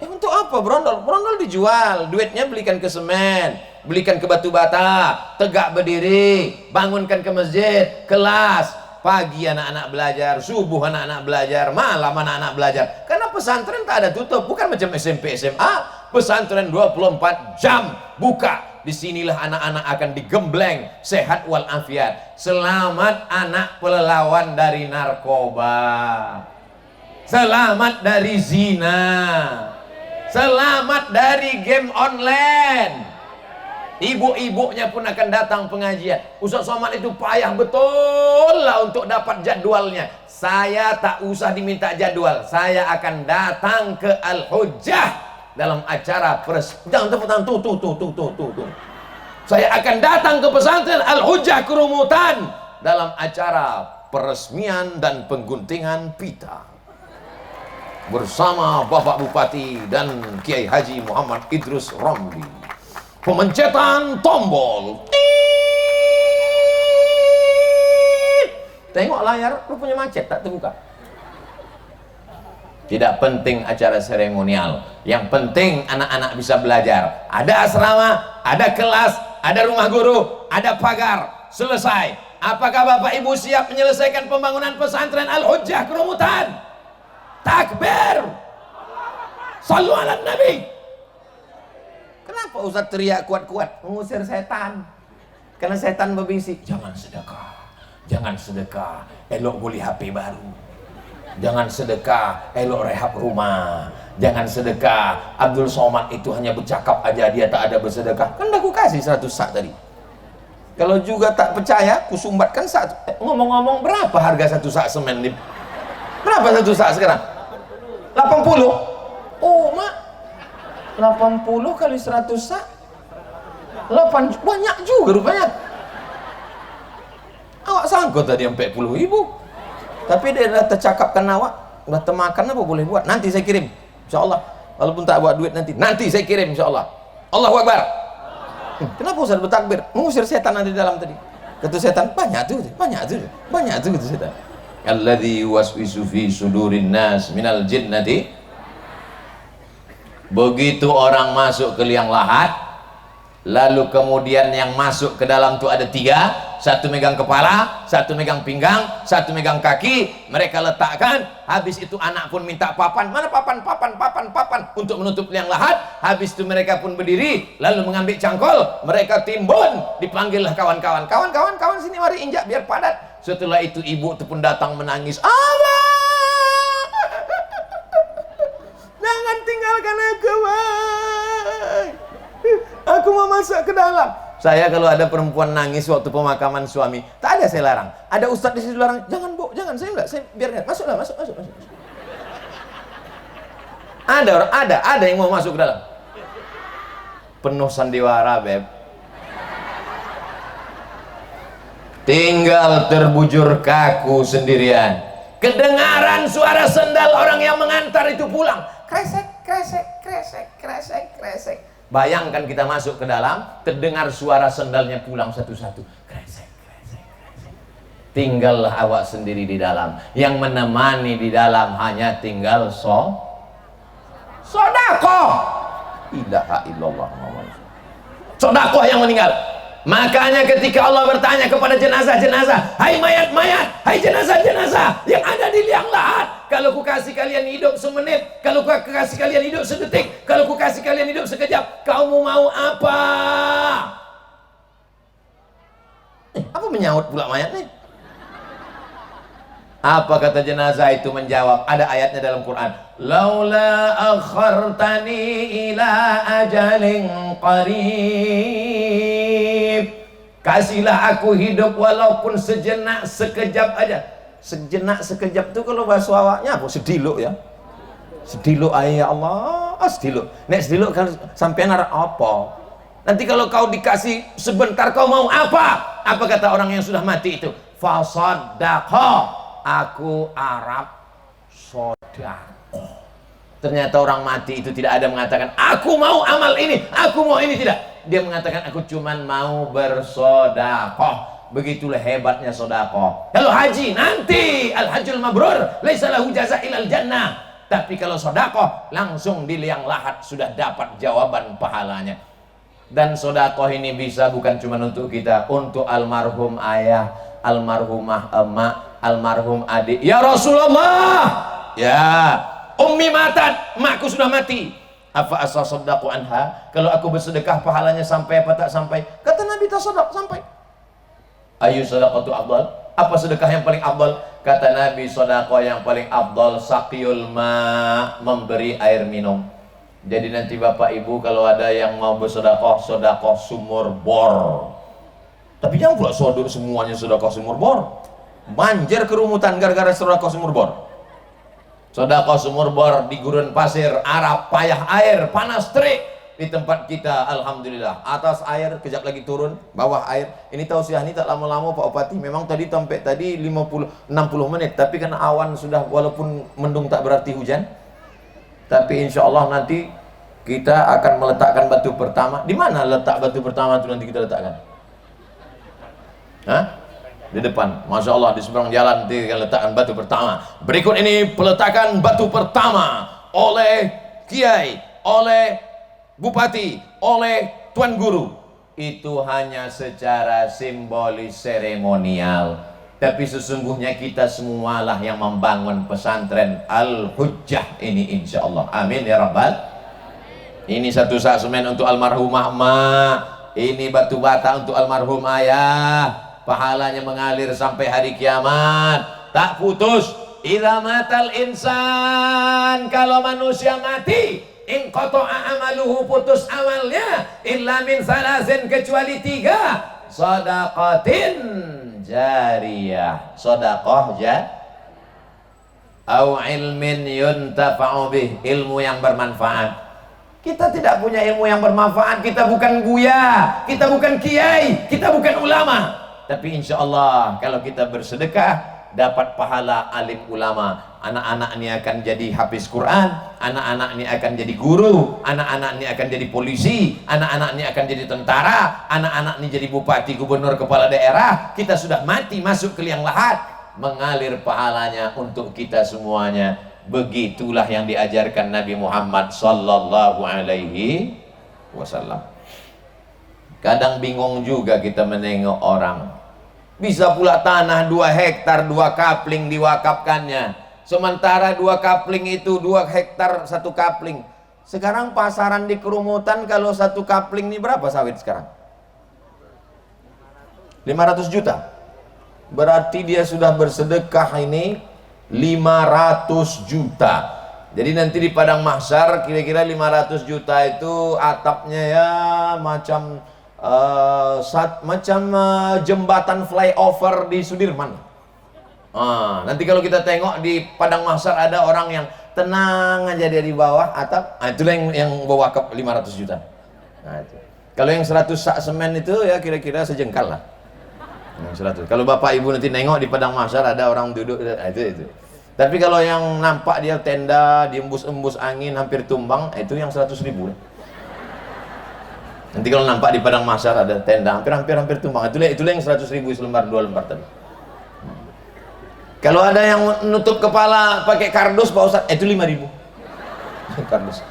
Untuk apa brondol? Brondol dijual, duitnya belikan ke semen, belikan ke batu bata, tegak berdiri, bangunkan ke masjid, kelas. Pagi anak-anak belajar, subuh anak-anak belajar, malam anak-anak belajar. Karena pesantren tak ada tutup, bukan macam SMP SMA. Pesantren 24 jam buka. Disinilah anak-anak akan digembleng sehat walafiat. Selamat anak pelelawan dari narkoba, selamat dari zina, selamat dari game online. Ibu-ibunya pun akan datang pengajian. Ustaz Somad itu payah betul lah untuk dapat jadwalnya. Saya tak usah diminta jadwal, saya akan datang ke Al-Hujjah dalam acara jangan tepuk tangan, tuh. Saya akan datang ke pesantren Al-Hujjah Kerumutan dalam acara peresmian dan pengguntingan pita bersama Bapak Bupati dan Kiai Haji Muhammad Idrus Ramli. Pemencetan tombol. Tengok layar, rupanya macet, tak terbuka. Tidak penting acara seremonial, yang penting anak-anak bisa belajar. Ada asrama, ada kelas, ada rumah guru, ada pagar. Selesai. Apakah Bapak Ibu siap menyelesaikan pembangunan pesantren Al-Hujjah Kerumutan? Takbir. Sallu ala Nabi. Kenapa Ustaz teriak kuat-kuat? Mengusir setan. Karena setan berbisik, jangan sedekah, jangan sedekah, elok beli HP baru, jangan sedekah, elok rehab rumah, jangan sedekah, Abdul Somad itu hanya bercakap aja, dia tak ada bersedekah. Kan dah aku kasih 100 sak tadi. Kalau juga tak percaya, ku sumbatkan satu. Ngomong-ngomong, berapa harga 1 sak semen nih? Berapa 1 sak sekarang? 80? Oh mak, 80 kali 100 sak 8, banyak juga rupanya. Awak sangkut tadi 40.000, tapi dia dah tercakapkan awak, dah termakan, apa boleh buat. Nanti saya kirim insyaallah, walaupun tak buat duit nanti saya kirim insyaallah. Allahu Akbar. Kenapa Ustaz bertakbir? Mengusir setan ada di dalam tadi. Kata setan, banyak tuh kata setan. Alladzi waswisu fi sudurin nas minal jinnati. Begitu orang masuk ke liang lahat, lalu kemudian yang masuk ke dalam itu ada 3, satu megang kepala, satu megang pinggang, satu megang kaki, mereka letakkan. Habis itu anak pun minta papan, mana papan untuk menutup liang lahat. Habis itu mereka pun berdiri, lalu mengambil cangkul, mereka timbun, dipanggillah kawan-kawan sini mari injak biar padat. Setelah itu ibu itu pun datang menangis, Allah, jangan tinggalkan aku, aku mau masuk ke dalam. Saya kalau ada perempuan nangis waktu pemakaman suami, tak ada saya larang. Ada ustadz di situ larang, jangan bu, jangan, saya enggak, saya biarkan, masuk. Ada yang mau masuk ke dalam. Penuh sandiwara, beb. Tinggal terbujur kaku sendirian. Kedengaran suara sendal orang yang mengantar itu pulang. Kresek. Bayangkan kita masuk ke dalam, terdengar suara sendalnya pulang satu-satu. Kresek. Tinggallah awak sendiri di dalam. Yang menemani di dalam hanya tinggal sodakoh. Ilaha illallah. Sodakoh yang meninggal. Makanya ketika Allah bertanya kepada jenazah-jenazah, hai mayat-mayat, hai jenazah-jenazah yang ada di liang lahat, kalau ku kasih kalian hidup semenit, kalau ku kasih kalian hidup sedetik, kalau ku kasih kalian hidup sekejap, kamu mau apa? Apa menyaut pula mayat nih? Apa kata jenazah itu menjawab? Ada ayatnya dalam Quran. Laula akhartani ila ajalin qarib. Kasihlah aku hidup walaupun sejenak sekejap aja. Sejenak sekejap itu kalau bahasa awaknya apa? Sediluk ya. Sediluk ya Allah, sediluk. Nek sediluk kan sampean arep apa? Nanti kalau kau dikasih sebentar kau mau apa? Apa kata orang yang sudah mati itu? Fasaddaqa. Aku Arab sodako. Ternyata orang mati itu tidak ada mengatakan aku mau amal ini, aku mau ini, tidak. Dia mengatakan aku cuman mau bersedekah. Begitulah hebatnya sedekah. Kalau haji nanti al-hajjul mabrur laisa lahu jazaa ilal jannah. Tapi kalau sedekah langsung di liang lahat sudah dapat jawaban pahalanya. Dan sedekah ini bisa bukan cuma untuk kita, untuk almarhum ayah, almarhumah emak, almarhum adik. Ya Rasulullah, ya ummi matat, makku sudah mati. Afa asasaddaqu anha? Kalau aku bersedekah pahalanya sampai apa tak sampai? Kata Nabi, tasaddaq, sampai. Ayu sadaqatu afdal? Apa sedekah yang paling afdal? Kata Nabi, sedekah yang paling afdal saqiyul ma, memberi air minum. Jadi nanti Bapak Ibu kalau ada yang mau bersedekah, sedekah sumur bor. Tapi jangan pula semuanya sedekah sumur bor. Banjir kerumutan gara-gara sedekah sumur bor. Sedekah sumur bor di gurun pasir Arab, payah air, panas terik. Di tempat kita alhamdulillah, atas air, kejap lagi turun, bawah air. Ini tausiah ini tak lama-lama Pak Bupati. Memang tadi sampai tadi 50-60 menit, tapi karena awan sudah, walaupun mendung tak berarti hujan. Tapi insya Allah nanti kita akan meletakkan batu pertama. Di mana letak batu pertama itu nanti kita letakkan? Hah? Di depan. Masya Allah, di seberang jalan nanti kita letakkan batu pertama. Berikut ini peletakan batu pertama oleh Kiai, oleh Bupati, oleh Tuan Guru. Itu hanya secara simbolis seremonial, tapi sesungguhnya kita semualah yang membangun pesantren Al-Hujjah ini insya Allah. Amin ya Rabbal. Ini satu sak semen untuk almarhumah emak, ini batu bata untuk almarhum ayah. Pahalanya mengalir sampai hari kiamat, tak putus. Idza matal insan, kalau manusia mati, in qata'a amaluhu, putus amalnya, illa min salasin, kecuali 3. Shadaqatin jariyah, sedekah au ilmin yuntafa'u bih, ilmu yang bermanfaat. Kita tidak punya ilmu yang bermanfaat, kita bukan buya, kita bukan kiai, kita bukan ulama. Tapi insya Allah kalau kita bersedekah dapat pahala alim ulama. Anak-anak ini akan jadi hafiz Quran, anak-anak ini akan jadi guru, anak-anak ini akan jadi polisi, anak-anak ini akan jadi tentara, anak-anak ini jadi bupati, gubernur, kepala daerah. Kita sudah mati masuk ke liang lahat, mengalir pahalanya untuk kita semuanya. Begitulah yang diajarkan Nabi Muhammad sallallahu alaihi wasallam. Kadang bingung juga kita menengok orang, bisa pula tanah 2 hektar 2 kapling diwakafkannya, sementara 2 kapling itu 2 hektar 1 kapling. Sekarang pasaran di kerumutan kalau 1 kapling ini berapa sawit sekarang? 500 juta. Berarti dia sudah bersedekah ini 500 juta. Jadi nanti di padang mahsyar kira-kira 500 juta itu atapnya ya macam jembatan flyover di Sudirman. Nanti kalau kita tengok di padang mahsyar ada orang yang tenang aja dia di bawah atap, itulah yang bawa ke 500 juta. Nah, itu. Kalau yang 100 sak semen itu ya kira-kira sejengkal lah. Yang 100. Kalau Bapak Ibu nanti nengok di padang mahsyar ada orang duduk, itu. Tapi kalau yang nampak dia tenda, diembus-embus angin hampir tumbang, itu yang 100.000. Nanti kalau nampak di padang mahsyar ada tenda hampir tumbang, itulah yang 100.000 selembar 2 lembar tadi. Kalau ada yang nutup kepala pakai kardus Pak Ustadz, itu 5.000 kardus.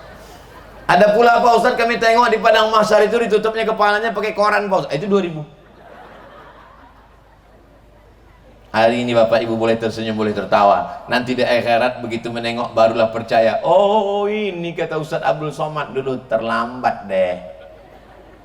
Ada pula Pak Ustadz kami tengok di padang mahsyar itu ditutupnya kepalanya pakai koran Pak Ustadz, itu 2.000. Hari ini Bapak Ibu boleh tersenyum, boleh tertawa. Nanti di akhirat begitu menengok barulah percaya. Oh ini kata Ustadz Abdul Somad dulu, terlambat deh.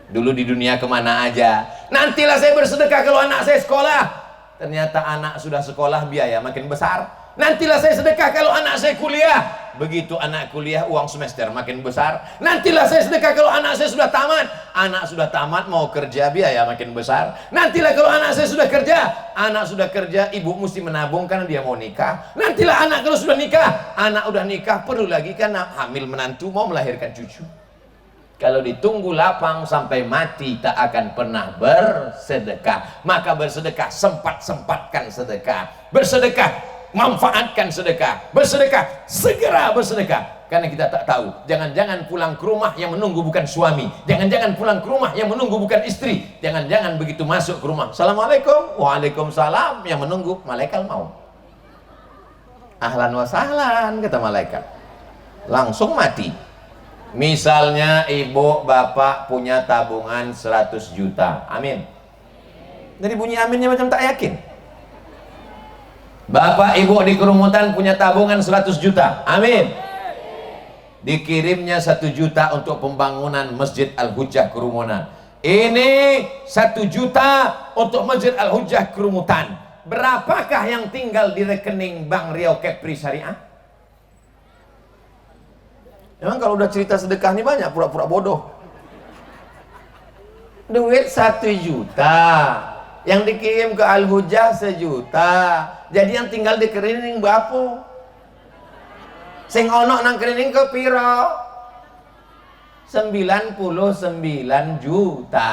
Dulu di dunia kemana aja. Nantilah saya bersedekah kalau anak saya sekolah. Ternyata anak sudah sekolah biaya makin besar. Nantilah saya sedekah kalau anak saya kuliah. Begitu anak kuliah uang semester makin besar. Nantilah saya sedekah kalau anak saya sudah tamat. Anak sudah tamat mau kerja biaya makin besar. Nantilah kalau anak saya sudah kerja. Anak sudah kerja ibu mesti menabung karena dia mau nikah. Nantilah anak kalau sudah nikah. Anak udah nikah perlu lagi karena hamil menantu mau melahirkan cucu. Kalau ditunggu lapang sampai mati tak akan pernah bersedekah. Maka bersedekah, sempat-sempatkan sedekah. Bersedekah manfaatkan sedekah, bersedekah, segera bersedekah. Karena kita tak tahu, jangan-jangan pulang ke rumah yang menunggu bukan suami, jangan-jangan pulang ke rumah yang menunggu bukan istri, jangan-jangan begitu masuk ke rumah, assalamualaikum, waalaikumsalam, yang menunggu malaikat maut. Ahlan wa sahlan, kata malaikat, langsung mati. Misalnya ibu bapak punya tabungan 100 juta, amin. Dari bunyi aminnya macam tak yakin. Bapak ibu di kerumunan punya tabungan 100 juta, amin. Dikirimnya 1 juta untuk pembangunan Masjid Al-Hujjah Kerumunan. Ini 1 juta untuk Masjid Al-Hujjah Kerumunan. Berapakah yang tinggal di rekening Bank Riau Kepri Syariah? Memang kalau udah cerita sedekah ini banyak pura-pura bodoh. Duit 1 juta, yang dikirim ke Al-Hujjah 1 juta. Jadi yang tinggal di rekening bapu. Sing ono nang rekening ke piro? 99 juta.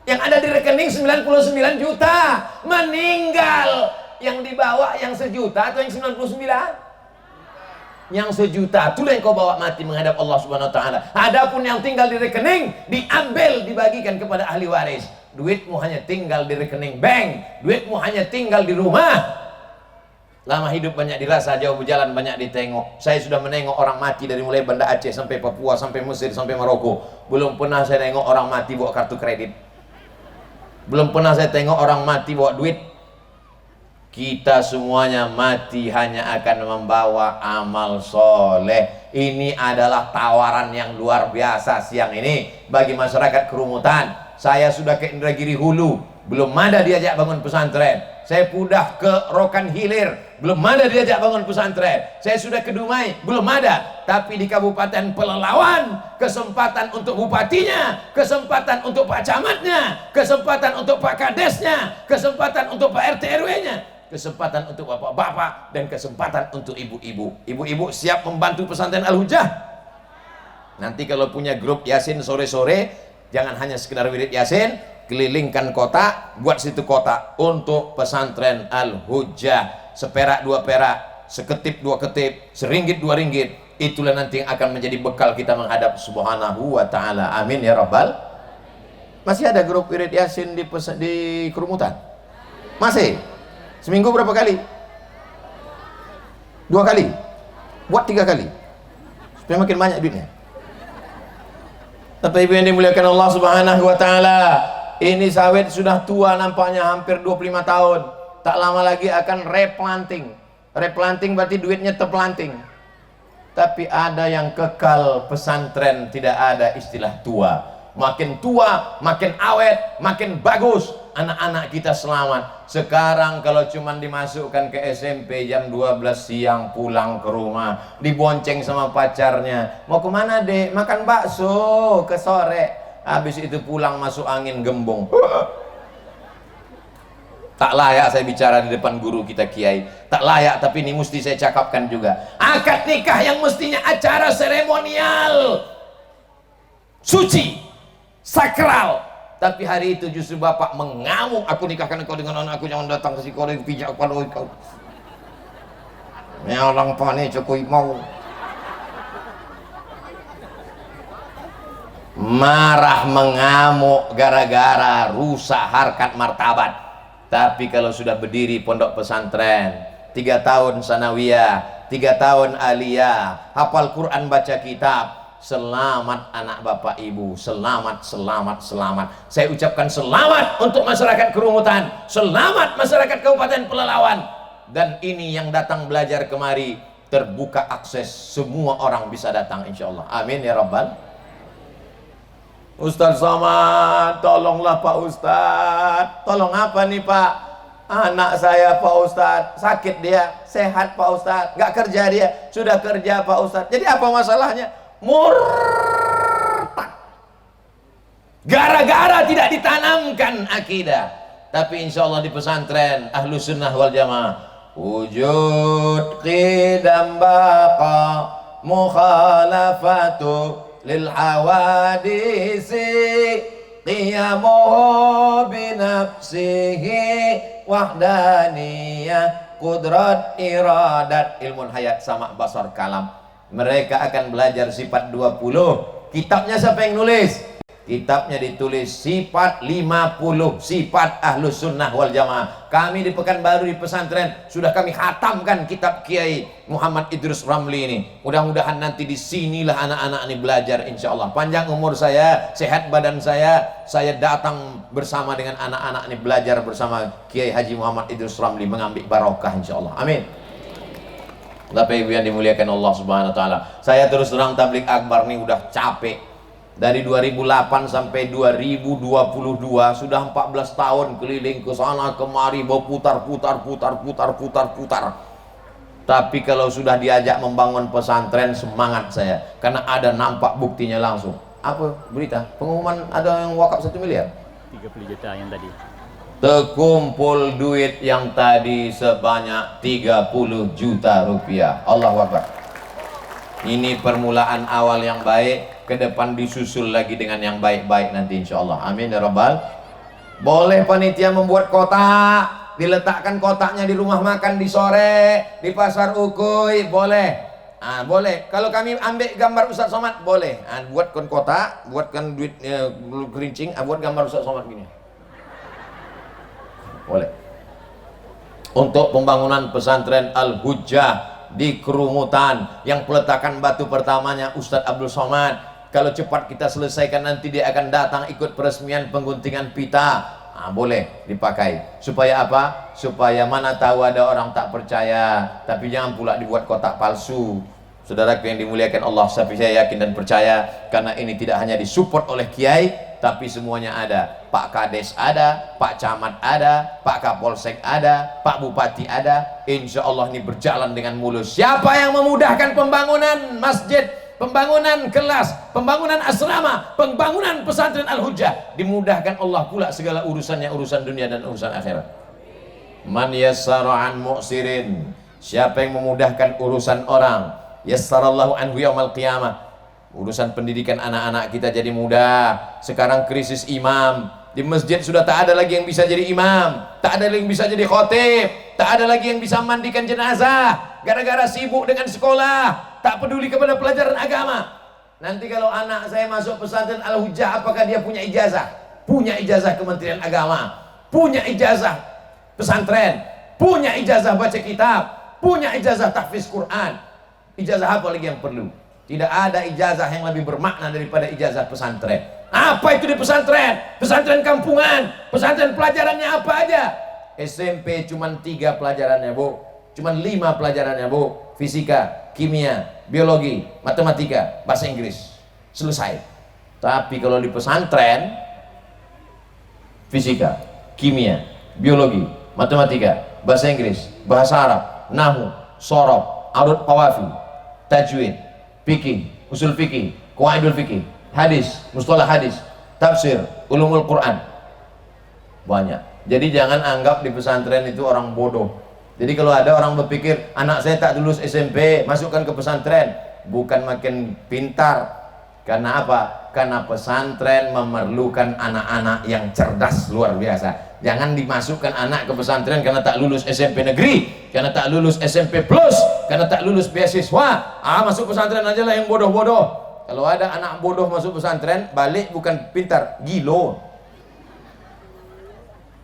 Yang ada di rekening 99 juta. Meninggal. Yang dibawa yang 1 juta atau yang 99? Yang 1 juta. Itulah yang kau bawa mati menghadap Allah Subhanahu wa taala. Adapun yang tinggal di rekening diambil, dibagikan kepada ahli waris. Duitmu hanya tinggal di rekening bank. Duitmu hanya tinggal di rumah. Lama hidup banyak dirasa, jauh berjalan banyak ditengok. Saya sudah menengok orang mati dari mulai Banda Aceh sampai Papua, sampai Mesir, sampai Maroko. Belum pernah saya tengok orang mati bawa kartu kredit. Belum pernah saya tengok orang mati bawa duit. Kita semuanya mati hanya akan membawa amal soleh. Ini adalah tawaran yang luar biasa siang ini bagi masyarakat Kerumutan. Saya sudah ke Indragiri Hulu, belum ada diajak bangun pesantren. Saya sudah ke Rokan Hilir, belum ada diajak bangun pesantren. Saya sudah ke Dumai, belum ada. Tapi di Kabupaten Pelalawan, kesempatan untuk bupatinya, kesempatan untuk Pak Camatnya, kesempatan untuk Pak Kadesnya, kesempatan untuk Pak RT RW-nya, kesempatan untuk bapak-bapak, dan kesempatan untuk ibu-ibu. Ibu-ibu siap membantu pesantren Al-Hujjah? Nanti kalau punya grup Yasin sore-sore, jangan hanya sekedar wirid Yasin, kelilingkan kota, buat situ kota untuk pesantren Al-Hujjah. Seperak 2 perak, seketip 2 ketip, seringgit 2 ringgit. Itulah nanti yang akan menjadi bekal kita menghadap Subhanahu wa ta'ala. Amin ya Rabbal. Masih ada grup wirid Yasin di Kerumutan? Masih? Seminggu berapa kali? 2 kali? Buat 3 kali supaya makin banyak duitnya. Bapak Ibu yang dimuliakan Allah Subhanahu wa ta'ala, ini sawit sudah tua nampaknya, hampir 25 tahun. Tak lama lagi akan replanting. Replanting berarti duitnya terplanting. Tapi ada yang kekal, pesantren tidak ada istilah tua. Makin tua, makin awet, makin bagus. Anak-anak kita selamat. Sekarang kalau cuma dimasukkan ke SMP jam 12 siang pulang ke rumah, dibonceng sama pacarnya, mau kemana dek? Makan bakso ke sore. Habis itu pulang masuk angin gembong. Tak layak saya bicara di depan guru kita kiai. Tak layak, tapi ini mesti saya cakapkan juga. Akad nikah yang mestinya acara seremonial, suci, sakral, tapi hari itu justru bapak mengamuk, aku nikahkan engkau dengan anakku, jangan datang ke sini, kau pijak pada kau. Ya orang panik cokoi mau. Marah mengamuk gara-gara rusak harkat martabat. Tapi kalau sudah berdiri pondok pesantren, 3 tahun sanawiyah, 3 tahun aliyah, hafal Quran, baca kitab, selamat anak bapak ibu, selamat, selamat, selamat. Saya ucapkan selamat untuk masyarakat Kerumutan, selamat masyarakat Kabupaten Pelalawan. Dan ini yang datang belajar kemari, terbuka akses, semua orang bisa datang insyaallah. Amin ya Rabbal. Ustaz Somad, tolonglah Pak Ustaz. Tolong apa nih Pak? Anak saya Pak Ustaz, sakit dia, sehat Pak Ustaz, gak kerja dia, sudah kerja Pak Ustaz. Jadi apa masalahnya? Murtad. Gara-gara tidak ditanamkan akidah. Tapi insya Allah di pesantren Ahlus Sunnah wal Jamaah, wujud qidam baqa mukhalafatu lil hawadisi qiyamuhu binafsihi wahdaniyah qudrat, iradat, ilmu hayat sama basar kalam. Mereka akan belajar sifat 20. Kitabnya siapa yang nulis? Kitabnya ditulis sifat 50 sifat ahlus sunnah wal jamaah. Kami di Pekanbaru di pesantren sudah kami khatamkan kitab Kiai Muhammad Idrus Ramli ini. Mudah-mudahan nanti di sinilah anak-anak ini belajar insya Allah. Panjang umur saya, sehat badan saya datang bersama dengan anak-anak ini belajar bersama Kiai Haji Muhammad Idrus Ramli, mengambil barokah insya Allah. Amin. Bapak Ibu yang dimuliakan Allah Subhanahu wa taala. Saya terus terang tabligh akbar nih udah capek. Dari 2008 sampai 2022 sudah 14 tahun keliling ke sana kemari, berputar. Tapi kalau sudah diajak membangun pesantren, semangat saya karena ada nampak buktinya langsung. Apa berita? Pengumuman ada yang wakaf 1 miliar. 30 juta yang tadi. Terkumpul duit yang tadi sebanyak 30 juta rupiah. Allahu Akbar. Ini permulaan awal yang baik, ke depan disusul lagi dengan yang baik-baik nanti insya Allah. Amin ya rabbal. Boleh panitia membuat kotak, diletakkan kotaknya di rumah makan di sore, di pasar Ukui, boleh. Boleh. Kalau kami ambil gambar Ustaz Somad, boleh. Buatkan kotak, buatkan duit kerincing, buat gambar Ustaz Somad gini. Boleh. Untuk pembangunan pesantren Al-Hujjah di Kerumutan, yang peletakan batu pertamanya Ustadz Abdul Somad. Kalau cepat kita selesaikan, nanti dia akan datang ikut peresmian pengguntingan pita. Boleh dipakai. Supaya apa? Supaya mana tahu ada orang tak percaya. Tapi jangan pula dibuat kotak palsu. Saudaraku yang dimuliakan Allah, saya yakin dan percaya karena ini tidak hanya disupport oleh kiai, tapi semuanya ada. Pak Kades ada, Pak Camat ada, Pak Kapolsek ada, Pak Bupati ada. Insya Allah ini berjalan dengan mulus. Siapa yang memudahkan pembangunan masjid, pembangunan kelas, pembangunan asrama, pembangunan pesantren Al-Hujjah, dimudahkan Allah pula segala urusannya, urusan dunia dan urusan akhirat. Man yassara an mu'sirin, siapa yang memudahkan urusan orang, yassarallahu anhu yaumal qiyamah. Urusan pendidikan anak-anak kita jadi mudah. Sekarang krisis imam. Di masjid sudah tak ada lagi yang bisa jadi imam, tak ada lagi yang bisa jadi khotib, tak ada lagi yang bisa mandikan jenazah. Gara-gara sibuk dengan sekolah, tak peduli kepada pelajaran agama. Nanti kalau anak saya masuk pesantren Al-Hujjah, apakah dia punya ijazah? Punya ijazah Kementerian Agama, punya ijazah pesantren, punya ijazah baca kitab, punya ijazah tahfiz Quran. Ijazah apa lagi yang perlu? Tidak ada ijazah yang lebih bermakna daripada ijazah pesantren. Apa itu di pesantren? Pesantren kampungan, pesantren pelajarannya apa aja? SMP cuman 3 pelajarannya bu, cuman 5 pelajarannya bu. Fisika, kimia, biologi, matematika, bahasa Inggris, selesai. Tapi kalau di pesantren, fisika, kimia, biologi, matematika, bahasa Inggris, bahasa Arab, nahwu, shorof, arud qawafi, tajwid, fikih, usul fikih, qawaidul fikih, hadis, mustalah hadis, tafsir, ulumul Quran, banyak. Jadi jangan anggap di pesantren itu orang bodoh. Jadi kalau ada orang berpikir anak saya tak lulus SMP, masukkan ke pesantren, bukan makin pintar. Karena apa? Karena pesantren memerlukan anak-anak yang cerdas luar biasa. Jangan dimasukkan anak ke pesantren karena tak lulus SMP negeri, karena tak lulus SMP plus, karena tak lulus beasiswa. Masuk pesantren aja lah yang bodoh-bodoh. Kalau ada anak bodoh masuk pesantren, balik bukan pintar, gilo.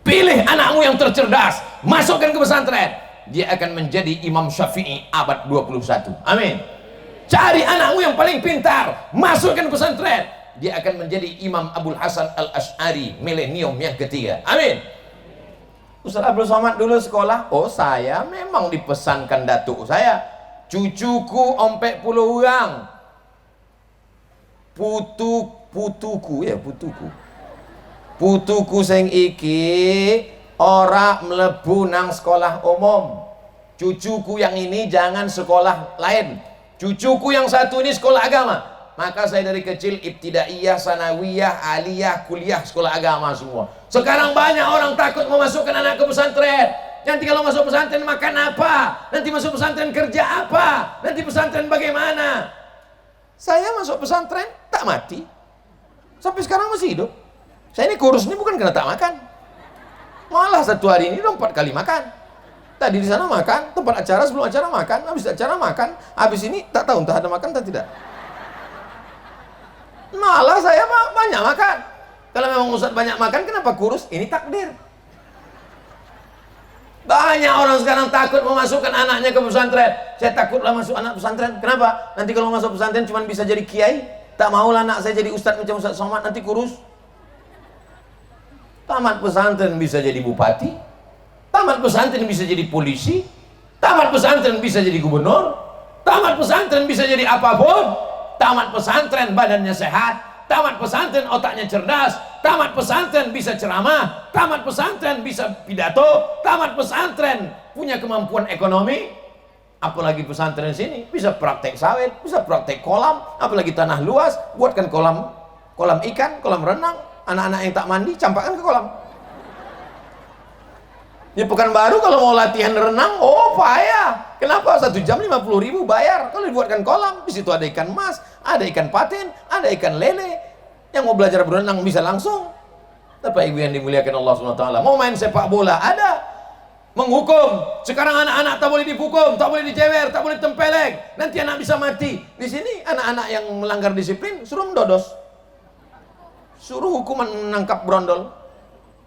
Pilih anakmu yang tercerdas, masukkan ke pesantren. Dia akan menjadi Imam Syafi'i abad 21. Amin. Cari anakmu yang paling pintar, masukkan ke pesantren. Dia akan menjadi Imam Abul Hasan Al-Asy'ari milenium yang ketiga. Amin. Ustaz Abdul Somad dulu sekolah, saya memang dipesankan datuk saya, cucuku ompek 10 orang. Putuku sing iki ora mlebu nang sekolah umum. Cucuku yang ini jangan sekolah lain. Cucuku yang satu ini sekolah agama. Maka saya dari kecil ibtidaiyah, sanawiyah, aliyah, kuliah sekolah agama semua. Sekarang banyak orang takut memasukkan anak ke pesantren. Nanti kalau masuk pesantren makan apa? Nanti masuk pesantren kerja apa? Nanti pesantren bagaimana? Saya masuk pesantren tak mati, sampai sekarang masih hidup. Saya ini kurus ini bukan karena tak makan, malah satu hari ini 4 kali makan. Tadi di sana makan, tempat acara, sebelum acara makan, habis acara makan, habis ini tak tahu entah ada makan atau tidak. Malah saya banyak makan. Kalau memang Ustaz banyak makan, kenapa kurus? Ini takdir. Banyak orang sekarang takut memasukkan anaknya ke pesantren. Saya takutlah masuk anak pesantren. Kenapa? Nanti kalau masuk pesantren cuma bisa jadi kiai. Tak maulah anak saya jadi ustaz macam Ustaz Somad, nanti kurus. Tamat pesantren bisa jadi bupati. Tamat pesantren bisa jadi polisi. Tamat pesantren bisa jadi gubernur. Tamat pesantren bisa jadi apapun. Tamat pesantren badannya sehat. Tamat pesantren otaknya cerdas. Tamat pesantren bisa ceramah. Tamat pesantren bisa pidato. Tamat pesantren punya kemampuan ekonomi. Apalagi pesantren sini bisa praktek sawit, bisa praktek kolam, apalagi tanah luas, buatkan kolam ikan, kolam renang. Anak-anak yang tak mandi campakkan ke kolam. Di Pekanbaru kalau mau latihan renang, oh payah. Kenapa? 1 jam 50.000 bayar. Kalau dibuatkan kolam, di situ ada ikan mas, ada ikan patin, ada ikan lele. Yang mau belajar berenang bisa langsung. Bapak Ibu yang dimuliakan Allah SWT, mau main sepak bola, ada. Menghukum. Sekarang anak-anak tak boleh dihukum, tak boleh dijewer, tak boleh tempeleng. Nanti anak bisa mati. Di sini anak-anak yang melanggar disiplin suruh mendodos. Suruh hukuman menangkap brondol.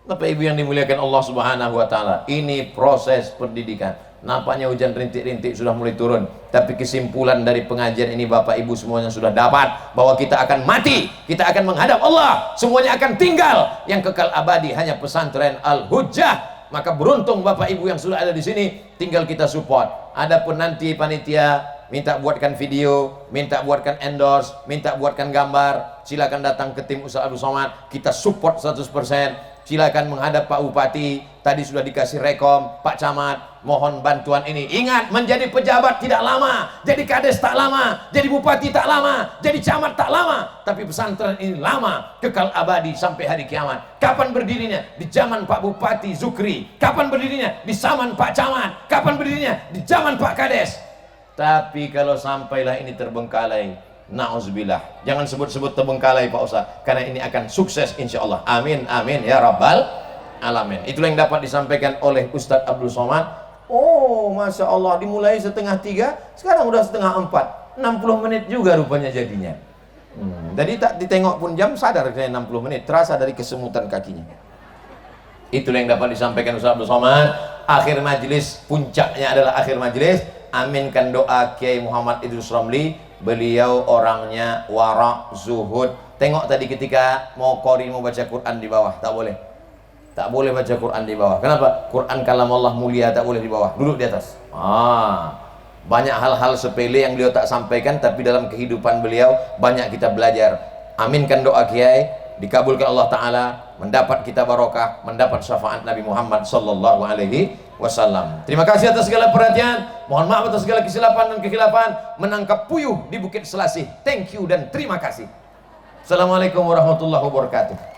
Bapak Ibu yang dimuliakan Allah Subhanahu wa taala, ini proses pendidikan. Nampaknya hujan rintik-rintik sudah mulai turun, tapi kesimpulan dari pengajian ini Bapak Ibu semuanya sudah dapat bahwa kita akan mati, kita akan menghadap Allah, semuanya akan tinggal. Yang kekal abadi hanya pesantren Al-Hujjah. Maka beruntung Bapak Ibu yang sudah ada di sini, tinggal kita support. Adapun nanti panitia minta buatkan video, minta buatkan endorse, minta buatkan gambar, silakan datang ke tim Ustaz Abdul Somad, kita support 100%. Silakan menghadap Pak Bupati, tadi sudah dikasih rekom, Pak Camat, mohon bantuan ini. Ingat, menjadi pejabat tidak lama, jadi kades tak lama, jadi bupati tak lama, jadi camat tak lama, tapi pesantren ini lama, kekal abadi sampai hari kiamat. Kapan berdirinya? Di zaman Pak Bupati Zukri. Kapan berdirinya? Di zaman Pak Camat. Kapan berdirinya? Di zaman Pak Kades. Tapi kalau sampailah ini terbengkalai, na'udzubillah, jangan sebut-sebut terbengkalai Pak Ustaz, karena ini akan sukses insya Allah. Amin, amin ya rabbal alamin. Itulah yang dapat disampaikan oleh Ustaz Abdul Somad. Oh Masya Allah, dimulai 2:30, sekarang udah 3:30, 60 menit juga rupanya jadinya. Jadi tak ditengok pun jam, sadar saya 60 menit, terasa dari kesemutan kakinya. Itulah yang dapat disampaikan Ustaz Abdul Somad. Akhir majlis, puncaknya adalah akhir majlis. Aminkan doa Kiai Muhammad Idrus Ramli. Beliau orangnya wara' zuhud. Tengok tadi ketika mau qori, mau baca Quran di bawah, tak boleh. Tak boleh baca Quran di bawah. Kenapa? Quran kalam Allah mulia, tak boleh di bawah. Duduk di atas. Banyak hal-hal sepele yang beliau tak sampaikan, tapi dalam kehidupan beliau banyak kita belajar. Aminkan doa Kiai, dikabulkan Allah Ta'ala, mendapat kita barokah, mendapat syafaat Nabi Muhammad sallallahu alaihi wasallam. Terima kasih atas segala perhatian, mohon maaf atas segala kesilapan dan kekhilafan. Menangkap puyuh di Bukit Selasih. Thank you dan terima kasih. Assalamualaikum warahmatullahi wabarakatuh.